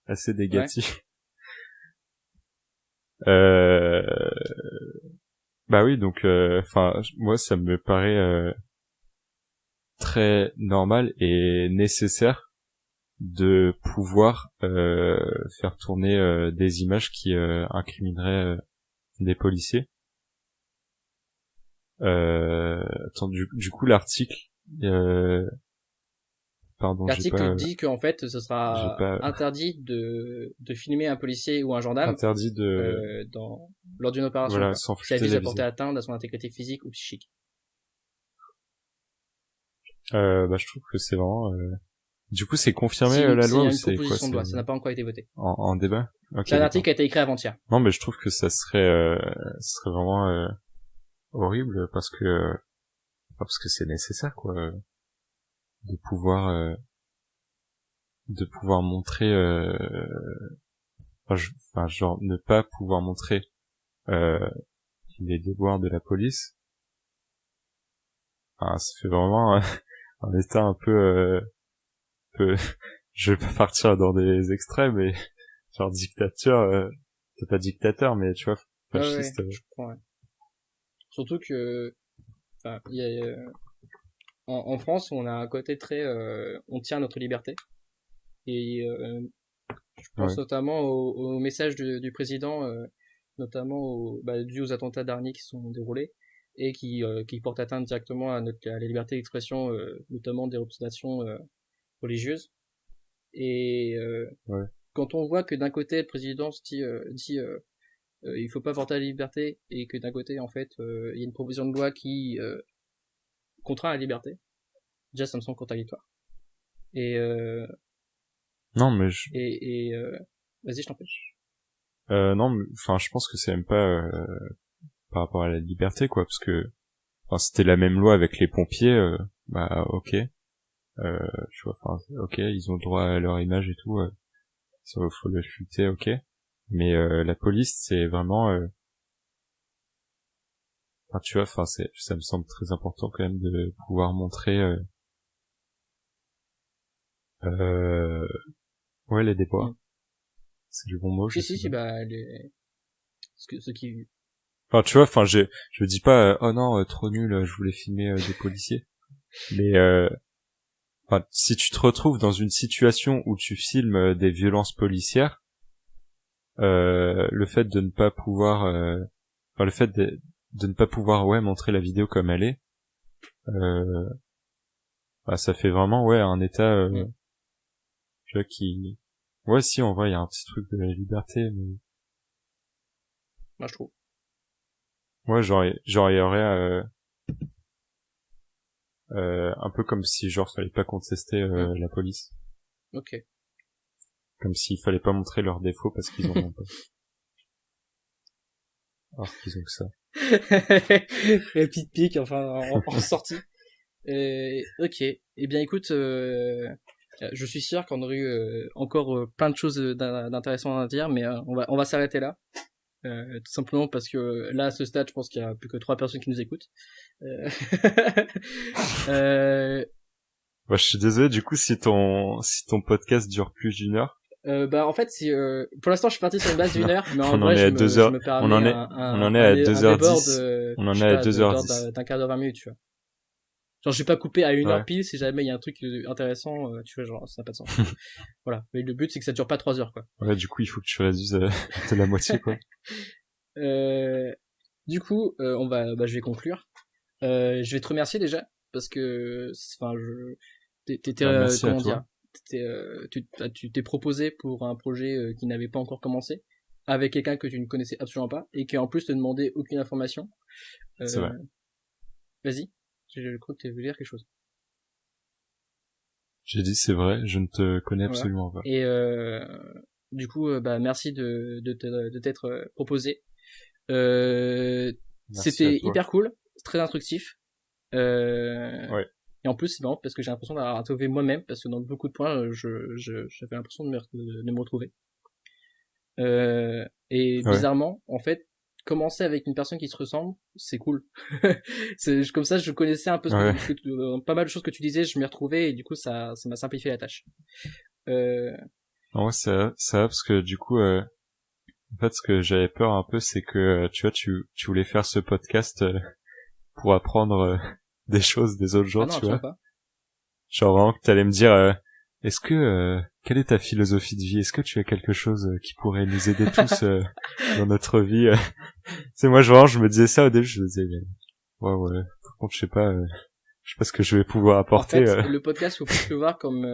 assez négatif. Ouais. Bah oui, donc enfin moi ça me paraît très normal et nécessaire de pouvoir faire tourner des images qui incrimineraient des policiers. Attends, du coup l'article pardon, l'article dit qu'en fait ce sera interdit de filmer un policier ou un gendarme interdit lors d'une opération, voilà, si elle vise à porter atteinte à son intégrité physique ou psychique. Bah je trouve que c'est vraiment du coup c'est confirmé la loi ou c'est quoi? Ça n'a pas encore été voté. En débat? Ok, C'est un d'accord. article qui a été écrit avant-hier. Non, mais je trouve que ça serait vraiment horrible parce que c'est nécessaire, quoi, de pouvoir montrer, genre ne pas pouvoir montrer les déboires de la police. Enfin, ça fait vraiment un état un peu je vais pas partir dans des extrêmes, mais genre dictature, c'est pas dictateur, mais tu vois, fasciste. Je comprends, ouais. Surtout que, enfin, il y a, en France, on a un côté très, on tient à notre liberté. Et je pense notamment au message du président, notamment dû aux attentats derniers qui sont déroulés et qui portent atteinte directement à la liberté d'expression, notamment des représentations religieuses. Et quand on voit que d'un côté le président dit il faut pas porter la liberté et que d'un côté en fait il y a une proposition de loi qui contraint la liberté, déjà ça me semble contradictoire. Et non mais vas-y, je t'en prie. Non, enfin je pense que c'est même pas par rapport à la liberté, quoi, parce que c'était la même loi avec les pompiers, bah ok, tu vois, enfin ok, ils ont le droit à leur image et tout, ça faut le chuter, ok, mais la police c'est vraiment enfin tu vois, enfin ça me semble très important quand même de pouvoir montrer ouais, les déboires. C'est du bon mot. Si, bah ceux qui, enfin tu vois, enfin je dis pas oh non trop nul, je voulais filmer des policiers, mais enfin si tu te retrouves dans une situation où tu filmes des violences policières, le fait de ne pas pouvoir enfin le fait de ne pas pouvoir montrer la vidéo comme elle est, bah ça fait vraiment un état tu vois qui si en vrai il y a un petit truc de la liberté, mais moi je trouve genre il y aurait un peu comme si genre fallait pas contester la police. Ok. Comme s'il fallait pas montrer leurs défauts parce qu'ils en ont pas. Alors qu'ils ont que ça. Rapide pique, enfin en sortie. Ok. Eh bien écoute, je suis sûr qu'on aurait eu encore plein de choses d'intéressantes à dire, mais on va s'arrêter là. Tout simplement parce que là à ce stade je pense qu'il y a plus que 3 personnes qui nous écoutent. Bah, je suis désolé du coup si ton podcast dure plus d'une heure. Bah en fait si pour l'instant je suis parti sur une base d'une heure, mais en on vrai en est à 2 heures. On en est à 2h10. On en est à 2h10 d'un quart d'heure 20 minutes, tu vois. Genre je vais pas couper à 1 heure Ouais. pile si jamais il y a un truc intéressant, tu vois, genre ça n'a pas de sens. Voilà, mais le but c'est que ça dure pas 3 heures quoi. Ouais, du coup il faut que tu réduises de la moitié quoi. Du coup je vais conclure. Je vais te remercier déjà parce que enfin Merci comment à toi. dire, tu t'es proposé pour un projet qui n'avait pas encore commencé avec quelqu'un que tu ne connaissais absolument pas et qui en plus te demandait aucune information. C'est vrai. Vas-y, je crois que tu veux dire quelque chose. J'ai dit c'est vrai, je ne te connais absolument pas. Et du coup merci de t'être proposé. C'était hyper cool, très instructif. Et en plus c'est marrant parce que j'ai l'impression d'avoir trouvé moi-même parce que dans beaucoup de points j'avais l'impression de me retrouver. Et bizarrement en fait commencer avec une personne qui se ressemble c'est cool. C'est comme ça je connaissais un peu pas mal de choses que tu disais, je m'y retrouvais et du coup ça m'a simplifié la tâche. En vrai ça va parce que du coup en fait ce que j'avais peur un peu c'est que tu vois tu voulais faire ce podcast pour apprendre des choses des autres gens, tu vois. Pas. Genre vraiment que t'allais me dire est-ce que quelle est ta philosophie de vie, est-ce que tu as quelque chose qui pourrait nous aider tous dans notre vie. Tu sais moi je me disais ça au début, je me disais ouais par contre je sais pas ce que je vais pouvoir apporter. En fait, le podcast faut plus le voir comme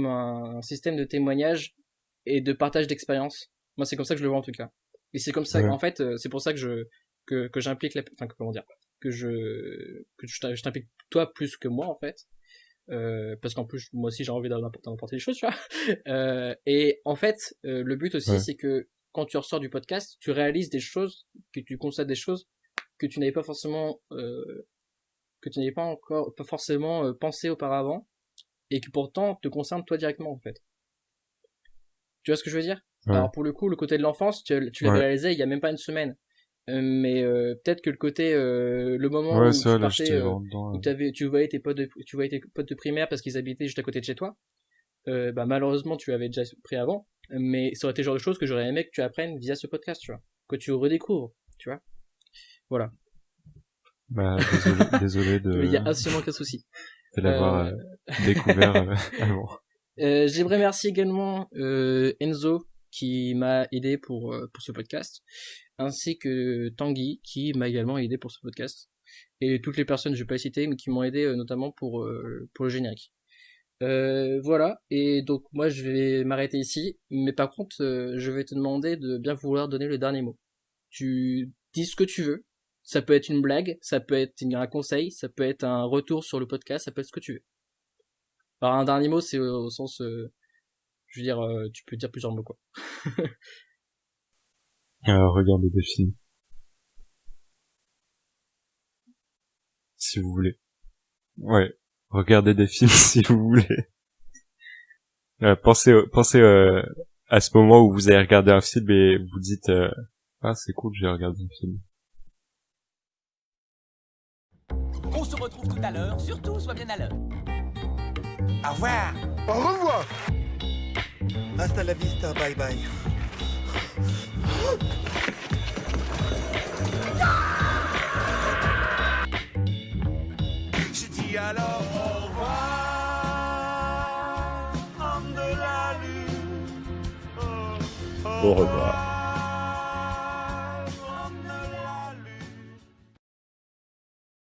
un système de témoignage et de partage d'expérience. Moi c'est comme ça que je le vois en tout cas. Et c'est comme ça en fait c'est pour ça que j'implique comment dire, que je t'implique toi plus que moi en fait, parce qu'en plus moi aussi j'ai envie d'en apporter des choses, tu vois. Et en fait, le but aussi, c'est que quand tu ressors du podcast, tu réalises des choses, que tu constates des choses que tu n'avais pas forcément, pas forcément pensé auparavant, et qui pourtant te concernent toi directement, en fait. Tu vois ce que je veux dire? Alors pour le coup, le côté de l'enfance, tu l'as réalisé il y a même pas une semaine. Mais peut-être que le côté le moment où tu partais, où tu voyais tes potes de primaire parce qu'ils habitaient juste à côté de chez toi, malheureusement tu avais déjà pris avant, mais ça aurait été le genre de choses que j'aurais aimé que tu apprennes via ce podcast, tu vois, que tu redécouvres, tu vois. Voilà. Bah désolé de il y a absolument aucun souci de l'avoir découvert avant. J'aimerais remercier également Enzo qui m'a aidé pour ce podcast, ainsi que Tanguy qui m'a également aidé pour ce podcast, et toutes les personnes, je vais pas les citer, mais qui m'ont aidé notamment pour le générique. Voilà, et donc moi je vais m'arrêter ici, mais par contre je vais te demander de bien vouloir donner le dernier mot. Tu dis ce que tu veux, ça peut être une blague, ça peut être un conseil, ça peut être un retour sur le podcast, ça peut être ce que tu veux. Alors un dernier mot, c'est au sens... je veux dire, tu peux dire plusieurs mots, quoi. Regardez des films. Si vous voulez. Ouais. Regardez des films si vous voulez. Pensez à ce moment où vous avez regardé un film et vous dites ah c'est cool, j'ai regardé un film. On se retrouve tout à l'heure, surtout sois bien à l'heure. Au revoir. Au revoir. Hasta la vista, bye bye. Je dis alors au revoir, homme de la lune. Au revoir.